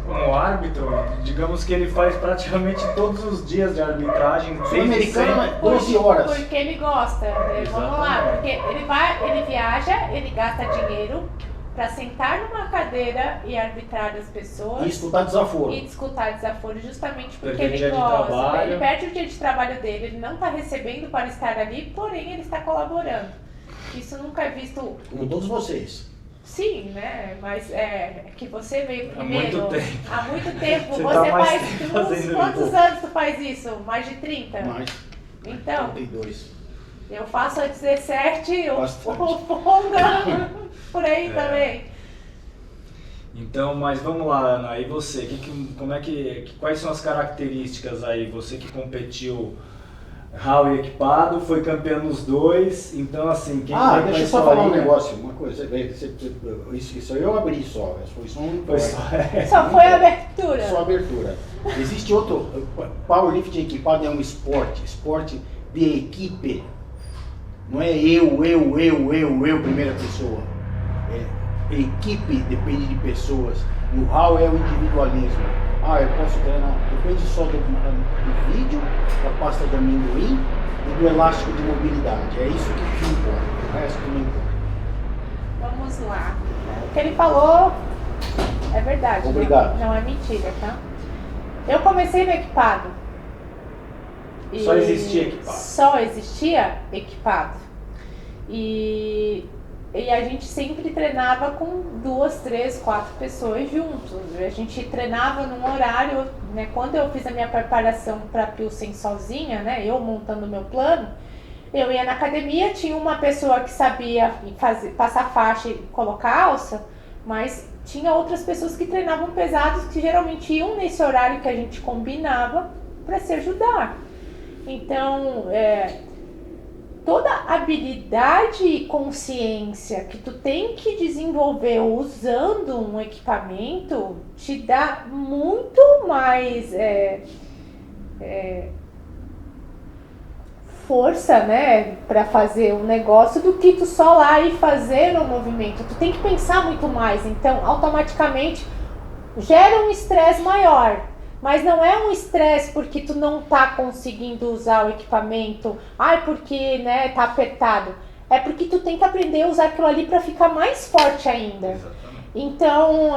Como árbitro, digamos que ele faz praticamente todos os dias de arbitragem. Sul-americano é 12 horas. Porque ele gosta. Vamos lá, porque ele viaja, ele gasta dinheiro para sentar numa cadeira e arbitrar as pessoas. E escutar desaforo. Justamente porque ele gosta. Ele perde o dia de trabalho dele, ele não está recebendo para estar ali, porém ele está colaborando. Isso nunca é visto... Com todos vocês. Sim, né? Mas que você veio primeiro. Há muito tempo. Você faz quantos anos tu faz isso? Mais de 30? Mais. Então. 32. Eu faço há 17, o Fonga por aí também. Então, mas vamos lá, Ana, e você? Quais são as características aí? Você que competiu RAW e equipado, foi campeão nos dois, então assim, deixa eu só falar um negócio, uma coisa, isso aí eu abri só, só foi a abertura. Só a abertura. Existe outro, powerlifting equipado é um esporte de equipe, não é eu, primeira pessoa, equipe depende de pessoas, e o RAW é o individualismo. Eu posso treinar, depende só do vídeo, da pasta de amendoim e do elástico de mobilidade. É isso que importa, o resto não importa. Vamos lá. O que ele falou é verdade. Obrigado. Não é mentira, tá? Eu comecei no equipado. Só existia equipado. Só existia equipado. E E a gente sempre treinava com 2, 3, 4 pessoas juntos. A gente treinava num horário, né? Quando eu fiz a minha preparação para Pilsen sozinha, né? Eu montando o meu plano, eu ia na academia, tinha uma pessoa que sabia passar faixa e colocar alça, mas tinha outras pessoas que treinavam pesados, que geralmente iam nesse horário que a gente combinava para se ajudar. Então, toda habilidade e consciência que tu tem que desenvolver usando um equipamento te dá muito mais força, né, para fazer um negócio do que tu só lá e fazer o movimento. Tu tem que pensar muito mais, então automaticamente gera um estresse maior. Mas não é um estresse porque tu não tá conseguindo usar o equipamento, porque, né, tá apertado. É porque tu tem que aprender a usar aquilo ali para ficar mais forte ainda. Exatamente. Então,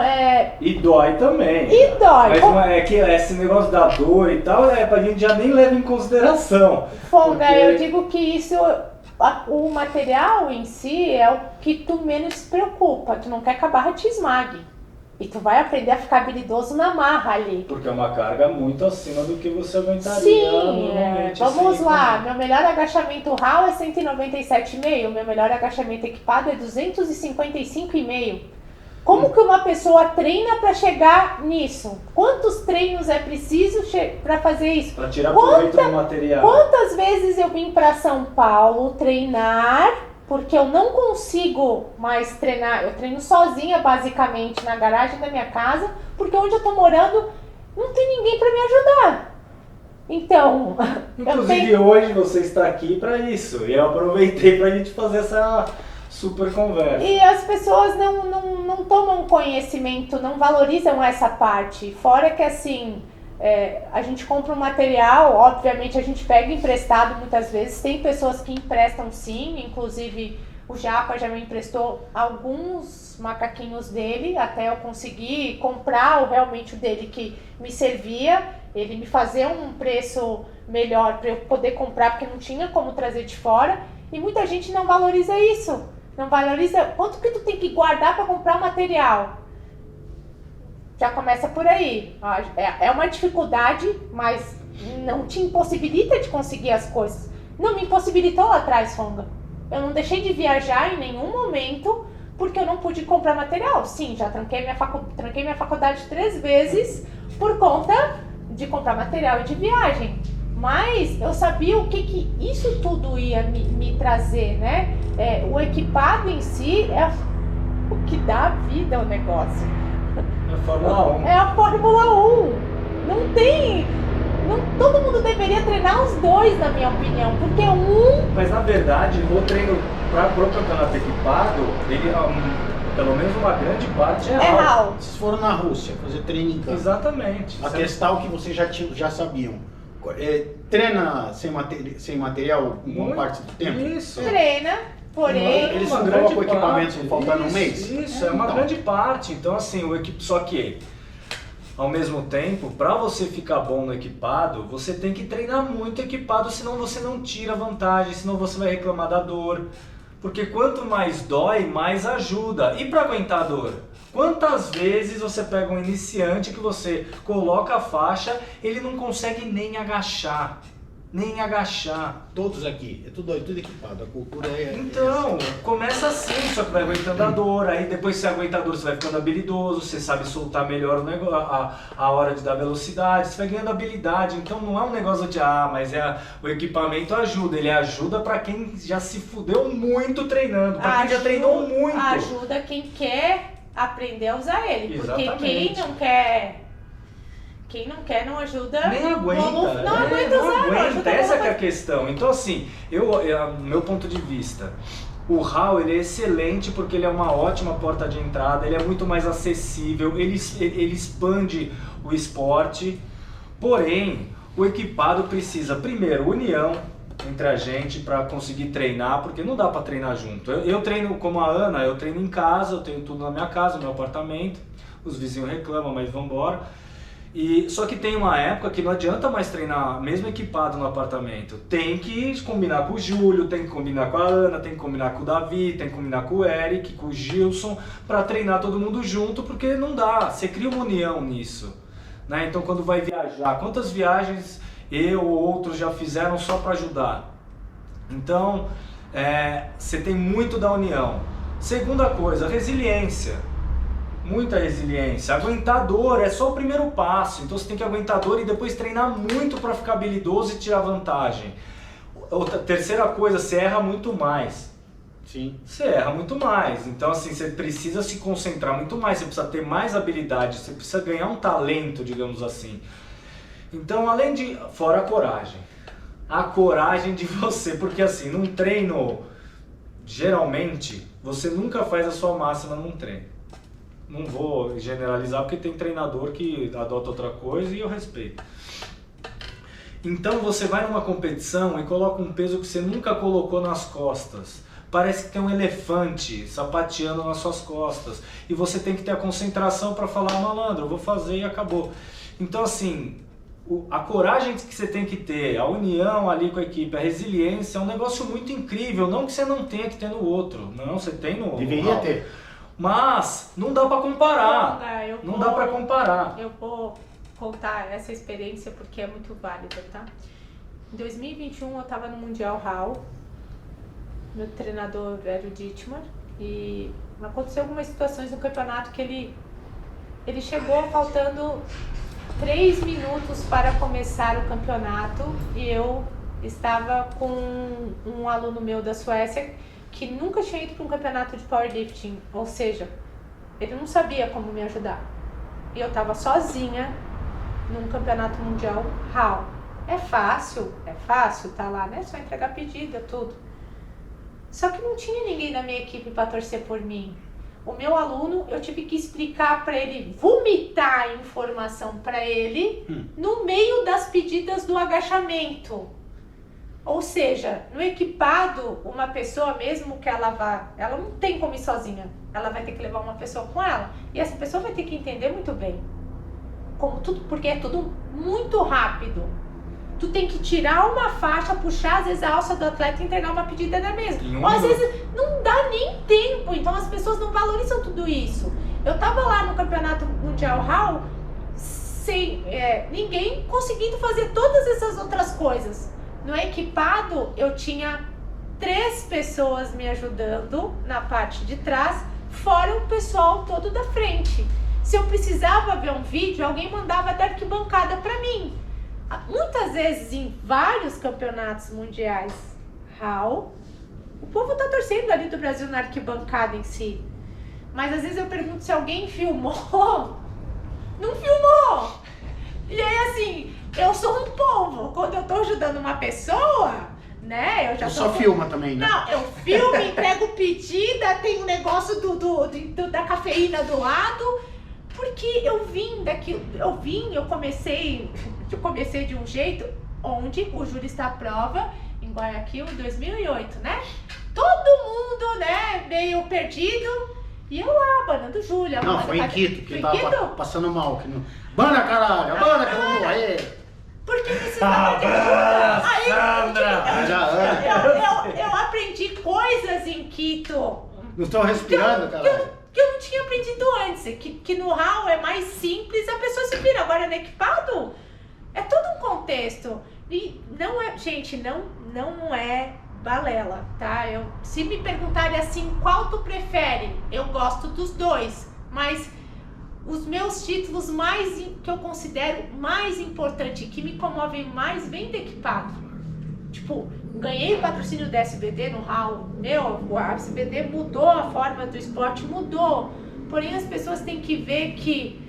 E dói também. E dói. Mas não é que esse negócio da dor e tal, a gente já nem leva em consideração. Fonga, porque... eu digo que isso, o material em si é o que tu menos se preocupa. Tu não quer que a barra te esmague. E tu vai aprender a ficar habilidoso na marra ali. Porque é uma carga muito acima do que você aguentaria. Sim, normalmente. Vamos assim, lá. Meu melhor agachamento RAW é 197,5. Meu melhor agachamento equipado é 255,5. Como que uma pessoa treina para chegar nisso? Quantos treinos é preciso para fazer isso? Para tirar proveito do material. Quantas vezes eu vim para São Paulo treinar, porque eu não consigo mais treinar, eu treino sozinha basicamente na garagem da minha casa, porque onde eu tô morando não tem ninguém para me ajudar. Então, inclusive hoje você está aqui para isso, e eu aproveitei para a gente fazer essa super conversa. E as pessoas não tomam conhecimento, não valorizam essa parte, fora que assim... a gente compra um material, obviamente a gente pega emprestado muitas vezes, tem pessoas que emprestam sim, inclusive o Japa já me emprestou alguns macaquinhos dele, até eu conseguir comprar realmente o dele que me servia, ele me fazia um preço melhor para eu poder comprar, porque não tinha como trazer de fora, e muita gente não valoriza isso, não valoriza quanto que tu tem que guardar para comprar material. Já começa por aí. É uma dificuldade, mas não te impossibilita de conseguir as coisas. Não me impossibilitou lá atrás, Fonga. Eu não deixei de viajar em nenhum momento porque eu não pude comprar material. Sim, já tranquei minha faculdade 3 vezes por conta de comprar material e de viagem. Mas eu sabia o que isso tudo ia me trazer, né? O equipado em si é o que dá vida ao negócio. É a Fórmula 1. É a Fórmula 1. Não tem... todo mundo deveria treinar os dois, na minha opinião. Porque Mas na verdade, o treino para o campeonato equipado, ele, pelo menos uma grande parte é RAW. Vocês foram na Rússia fazer treino em campo. Exatamente. A questão que vocês já sabiam. Treina sem material uma parte do tempo? Isso. Treina. Porém, eles não colocam equipamentos faltando um mês? Isso, é uma grande parte. Então, assim, só que, ao mesmo tempo, para você ficar bom no equipado, você tem que treinar muito equipado, senão você não tira vantagem, senão você vai reclamar da dor. Porque quanto mais dói, mais ajuda. E para aguentar a dor? Quantas vezes você pega um iniciante que você coloca a faixa, ele não consegue nem agachar. Nem agachar. Todos aqui, é tudo equipado, a cultura é... Então, começa assim, só que vai aguentando a dor, aí depois você aguenta a dor, você vai ficando habilidoso, você sabe soltar melhor o negócio, a hora de dar velocidade, você vai ganhando habilidade, então não é um negócio de, mas o equipamento ajuda, ele ajuda pra quem já se fudeu muito treinando, pra quem já treinou muito. Ajuda quem quer aprender a usar ele, exatamente. Porque quem não quer não ajuda. Nem aguenta. Não aguenta usar. Essa que é a questão. Então assim, meu ponto de vista, o RAW ele é excelente porque ele é uma ótima porta de entrada, ele é muito mais acessível, ele expande o esporte, porém, o equipado precisa, primeiro, união entre a gente para conseguir treinar, porque não dá para treinar junto. Eu treino como a Ana, eu treino em casa, eu tenho tudo na minha casa, no meu apartamento, os vizinhos reclamam, mas vambora. Só que tem uma época que não adianta mais treinar mesmo equipado no apartamento. Tem que combinar com o Júlio, tem que combinar com a Ana, tem que combinar com o Davi, tem que combinar com o Eric, com o Gilson, para treinar todo mundo junto, porque não dá, você cria uma união nisso, né? Então quando vai viajar, quantas viagens eu ou outros já fizeram só para ajudar? Então você tem muito da união. Segunda coisa, resiliência. Muita resiliência. Aguentar dor é só o primeiro passo, então você tem que aguentar dor e depois treinar muito para ficar habilidoso e tirar vantagem. Terceira coisa, você erra muito mais. Sim. Você erra muito mais, então assim, você precisa se concentrar muito mais, você precisa ter mais habilidade, você precisa ganhar um talento, digamos assim. Então, além de... fora a coragem de você, porque assim, num treino, geralmente, você nunca faz a sua máxima num treino. Não vou generalizar porque tem treinador que adota outra coisa e eu respeito. Então você vai numa competição e coloca um peso que você nunca colocou nas costas. Parece que tem um elefante sapateando nas suas costas. E você tem que ter a concentração para falar, malandro, eu vou fazer e acabou. Então assim, a coragem que você tem que ter, a união ali com a equipe, a resiliência é um negócio muito incrível. Não que você não tenha que ter no outro. Não, você tem no... Deveria ter. Mas não dá para comparar, não dá para comparar. Eu vou contar essa experiência porque é muito válida, tá? Em 2021 eu estava no Mundial HAL, meu treinador era o Dietmar, e aconteceu algumas situações no campeonato que ele chegou faltando 3 minutos para começar o campeonato e eu estava com um aluno meu da Suécia que nunca tinha ido para um campeonato de powerlifting, ou seja, ele não sabia como me ajudar. E eu estava sozinha num campeonato mundial HAL. É fácil, tá lá, né? Só entregar pedido, tudo. Só que não tinha ninguém da minha equipe para torcer por mim. O meu aluno, eu tive que explicar para ele, vomitar a informação para ele no meio das pedidas do agachamento. Ou seja, no equipado, uma pessoa, mesmo que ela vá, ela não tem como ir sozinha, ela vai ter que levar uma pessoa com ela, e essa pessoa vai ter que entender muito bem, como tudo, porque é tudo muito rápido. Tu tem que tirar uma faixa, puxar às vezes a alça do atleta e entregar uma pedida na mesa. Ou às vezes não dá nem tempo, então as pessoas não valorizam tudo isso. Eu tava lá no campeonato mundial HAL, sem ninguém conseguindo fazer todas essas outras coisas. No equipado, eu tinha 3 pessoas me ajudando na parte de trás, fora o pessoal todo da frente. Se eu precisava ver um vídeo, alguém mandava da arquibancada para mim. Muitas vezes, em vários campeonatos mundiais HAL, o povo tá torcendo ali do Brasil na arquibancada em si. Mas às vezes eu pergunto se alguém filmou. Não filmou! E aí assim... Eu sou um povo, quando eu tô ajudando uma pessoa, né, eu já só filma também, né? Não, eu filmo, entrego pedida, tem um negócio da cafeína do lado, porque eu comecei de um jeito onde o júri está à prova, em Guayaquil, em 2008, né? Todo mundo, né, meio perdido, e eu lá, banando Júlia. Não, foi em Quito, que tava passando mal. Que não... Bana, caralho, bana que eu vou morrer. Porque precisava ter Sandra! Eu aprendi coisas em Quito. Não estão respirando, cara? Que eu não tinha aprendido antes. Que no HAL é mais simples, a pessoa se vira. Agora no equipado é todo um contexto. E não é, gente, não é balela, tá? Se me perguntarem assim, qual tu prefere? Eu gosto dos dois, mas os meus títulos que eu considero mais importante, que me comovem mais, vem do equipado. Tipo, ganhei o patrocínio da SBD no HAL. A SBD mudou a forma do esporte, mudou. Porém, as pessoas têm que ver que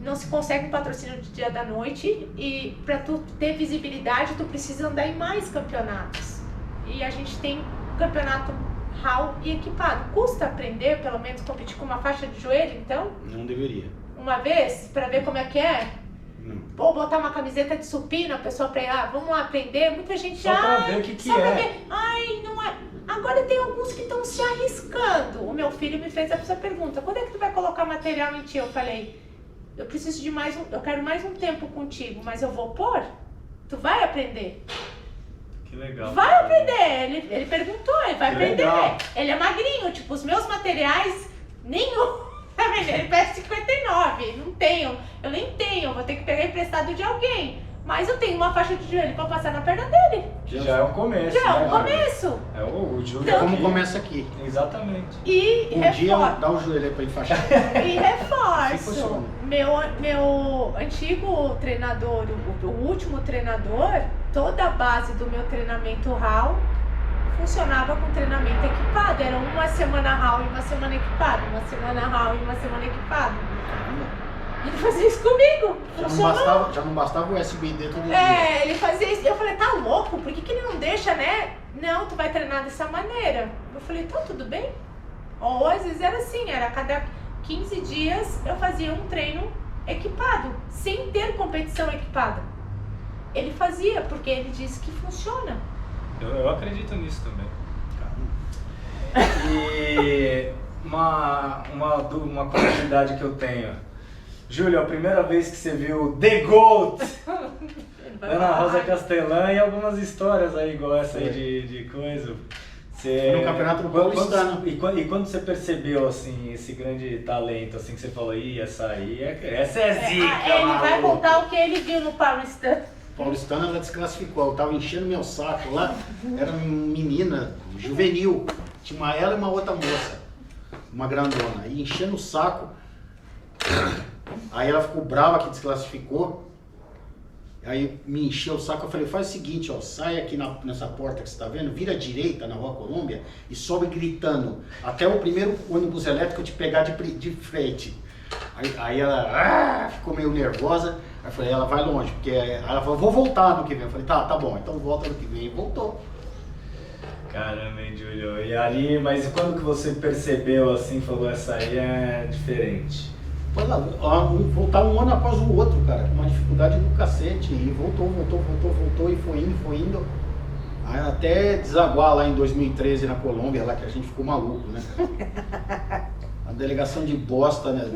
não se consegue um patrocínio de dia da noite e para tu ter visibilidade, tu precisa andar em mais campeonatos. E a gente tem campeonato HAL e equipado. Custa aprender, pelo menos, competir com uma faixa de joelho, então? Não deveria. Uma vez, pra ver como é que é? Ou botar uma camiseta de supino, a pessoa pra ir lá, vamos lá aprender. Muita gente já... Só pra ver o que é. Ver. Ai, não é... Agora tem alguns que estão se arriscando. O meu filho me fez essa pergunta. Quando é que tu vai colocar material em ti? Eu falei, eu preciso de eu quero mais um tempo contigo, mas eu vou pôr? Tu vai aprender. Que legal. Vai aprender, ele perguntou, ele vai aprender. Legal. Ele é magrinho, tipo, os meus materiais, nenhum. Ele pesa 59, não tenho, eu nem tenho, vou ter que pegar emprestado de alguém. Mas eu tenho uma faixa de joelho pra passar na perna dele. Que já é um começo. Já é um né, começo. É o Júlio. Então, como começa aqui. Exatamente. E dia dá o joelho aí pra ele fachar. E reforço. Meu antigo treinador, o último treinador, toda a base do meu treinamento RAW funcionava com treinamento equipado. Era uma semana RAW e uma semana equipado. Uma semana RAW e uma semana equipado. Ele fazia isso comigo. Já não bastava o SBD todo dia. É, ele fazia isso. Eu falei, tá louco? Por que ele não deixa, né? Não, tu vai treinar dessa maneira. Eu falei, então tudo bem. Ou às vezes era assim, era a cada 15 dias eu fazia um treino equipado, sem ter competição equipada. Ele fazia, porque ele disse que funciona. Eu acredito nisso também. E uma curiosidade que eu tenho. Júlio, a primeira vez que você viu The GOAT, Ana Rosa Castelã, e algumas histórias aí, igual essa aí de coisa. Você, no campeonato do Paulistano. E quando você percebeu, assim, esse grande talento, assim, que você falou, essa é zica, ele vai contar o que ele viu no Paulistano. Paulistano, ela desclassificou, eu tava enchendo meu saco lá, era menina, juvenil, tinha ela e uma outra moça, uma grandona, e enchendo o saco. Aí ela ficou brava que desclassificou. Aí me encheu o saco, eu falei, faz o seguinte, ó, sai aqui nessa porta que você tá vendo, vira à direita na Rua Colômbia e sobe gritando, até o primeiro ônibus elétrico te pegar de frente. Aí ela ficou meio nervosa, aí eu falei, ela vai longe, porque ela falou, vou voltar no que vem. Eu falei, tá bom, então volta no que vem. E voltou. Caramba, hein, Júlio. E ali, mas quando que você percebeu assim, falou, essa aí é diferente? Voltar um ano após o outro, cara, com uma dificuldade do cacete, e voltou, e foi indo, aí até desaguar lá em 2013 na Colômbia, lá que a gente ficou maluco, né? A delegação de bosta, né?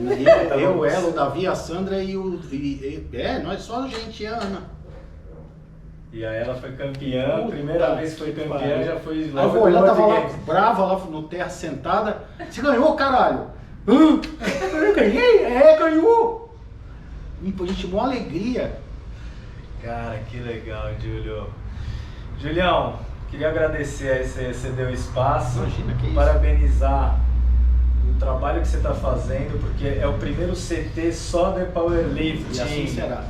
Eu, ela, o Davi, a Sandra e nós só a gente e a Ana. E aí ela foi campeã, primeira vez que foi campeã, já foi... Aí eu vou olhar, tava lá, brava, lá no terra, sentada, você ganhou, caralho! Eu ganhei? Ganhou! E a gente uma alegria. Cara, que legal, Júlio. Julião, queria agradecer aí, você deu espaço. Imagina, que isso. Parabenizar o trabalho que você está fazendo, porque é o primeiro CT só de powerlifting. E assim será.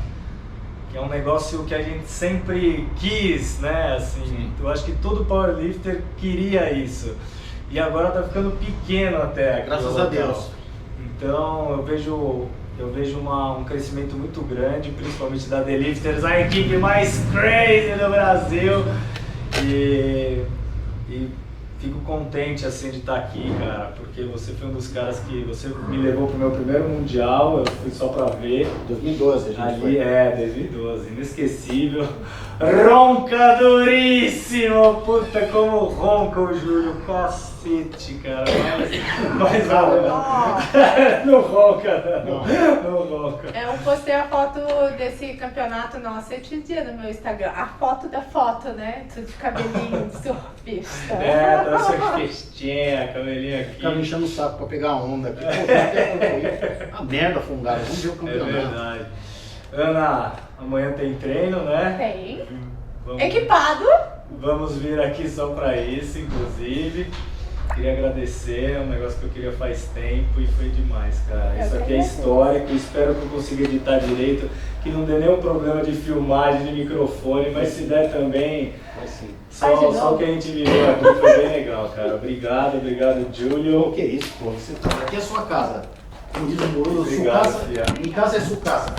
Que é um negócio que a gente sempre quis, né? Assim, eu acho que todo powerlifter queria isso. E agora tá ficando pequeno até. Graças a Deus. Então eu vejo um crescimento muito grande, principalmente da The Lifters, a equipe mais crazy do Brasil. E fico contente assim de estar aqui, cara, porque você foi um dos caras que você me levou pro meu primeiro mundial, eu fui só pra ver. 2012 a gente ali, foi. 2012, inesquecível. Roncadoríssimo! Puta, como ronca o Júlio, cacete, cara. Mas não ronca, não ronca. Eu postei a foto desse campeonato nosso esses dias no meu Instagram. A foto da foto, né? Tudo de cabelinho de surfista. Tá surfistinha, cabelinho aqui. Ficava enchendo o saco pra pegar a onda aqui. A merda fungada, vamos ver o campeonato. É verdade. Ana, amanhã tem treino, né? Tem. Equipado. Vamos vir aqui só pra isso, inclusive. Queria agradecer, é um negócio que eu queria faz tempo e foi demais, cara. Isso aqui é histórico, espero que eu consiga editar direito, que não dê nenhum problema de filmagem, de microfone, mas se der também, só o que a gente viveu aqui foi bem legal, cara. Obrigado, Júlio. O que é isso, pô? Aqui é a sua casa. Como diz o Bruno, obrigado, em casa é sua casa.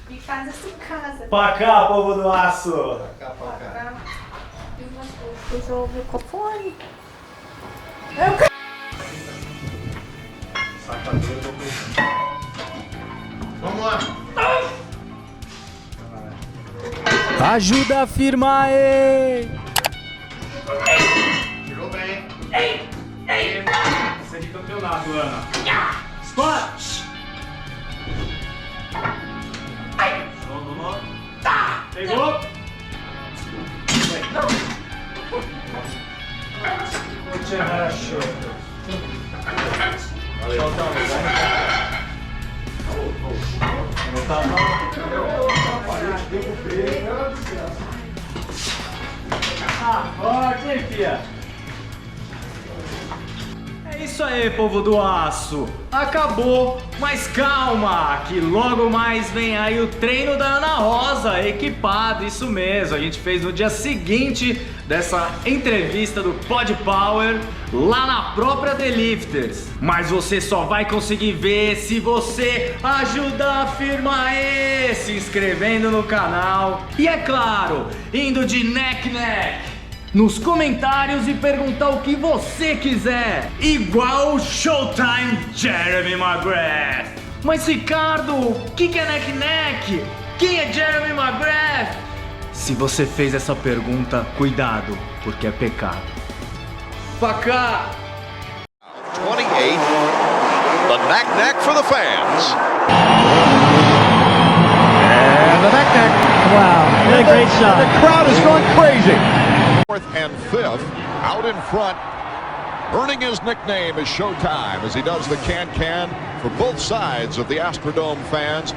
Em casa é sua casa. Pra cá, povo do aço! Pra cá. Usou o microfone. Sacadeiro do Vamos lá. Ajuda a firmar, Tirou bem. Isso é de campeonato, Ana. Squat. show. Valeu. Forte, hein, fia? É isso aí, povo do aço. Acabou, mas calma, que logo mais vem aí o treino da Ana Rosa, equipado, isso mesmo. A gente fez no dia seguinte dessa entrevista do Pod Power lá na própria The Lifters. Mas você só vai conseguir ver se você ajudar a firma aí, se inscrevendo no canal. E é claro, indo de neck nos comentários e perguntar o que você quiser, igual o Showtime Jeremy McGrath. Mas Ricardo, o que é neck? Quem é Jeremy McGrath? Se você fez essa pergunta, cuidado, porque é pecado. Pra cá! 28, the neck for the fans. And the neck. Wow, what a great shot. The crowd is going crazy. Fourth and fifth, out in front, earning his nickname as Showtime as he does the can-can for both sides of the Astrodome fans.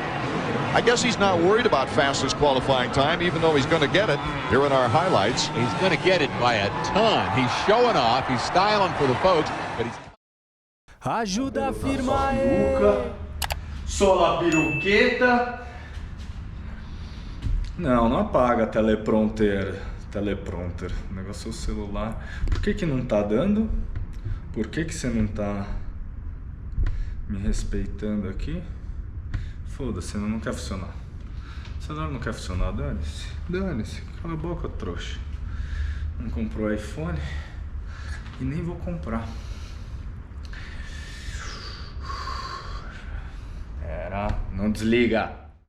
I guess he's not worried about fastest qualifying time, even though he's going to get it here in our highlights. He's going to get it by a ton. He's showing off, he's styling for the folks, but he's... Ajuda a firma aí. Sola piruqueta. Não apaga teleprompter. O negócio é o celular. Por que não tá dando? Por que você não tá me respeitando aqui? Foda-se, não quer funcionar. O celular não quer funcionar, dane-se. Cala a boca, trouxa. Não comprou iPhone e nem vou comprar. Não desliga.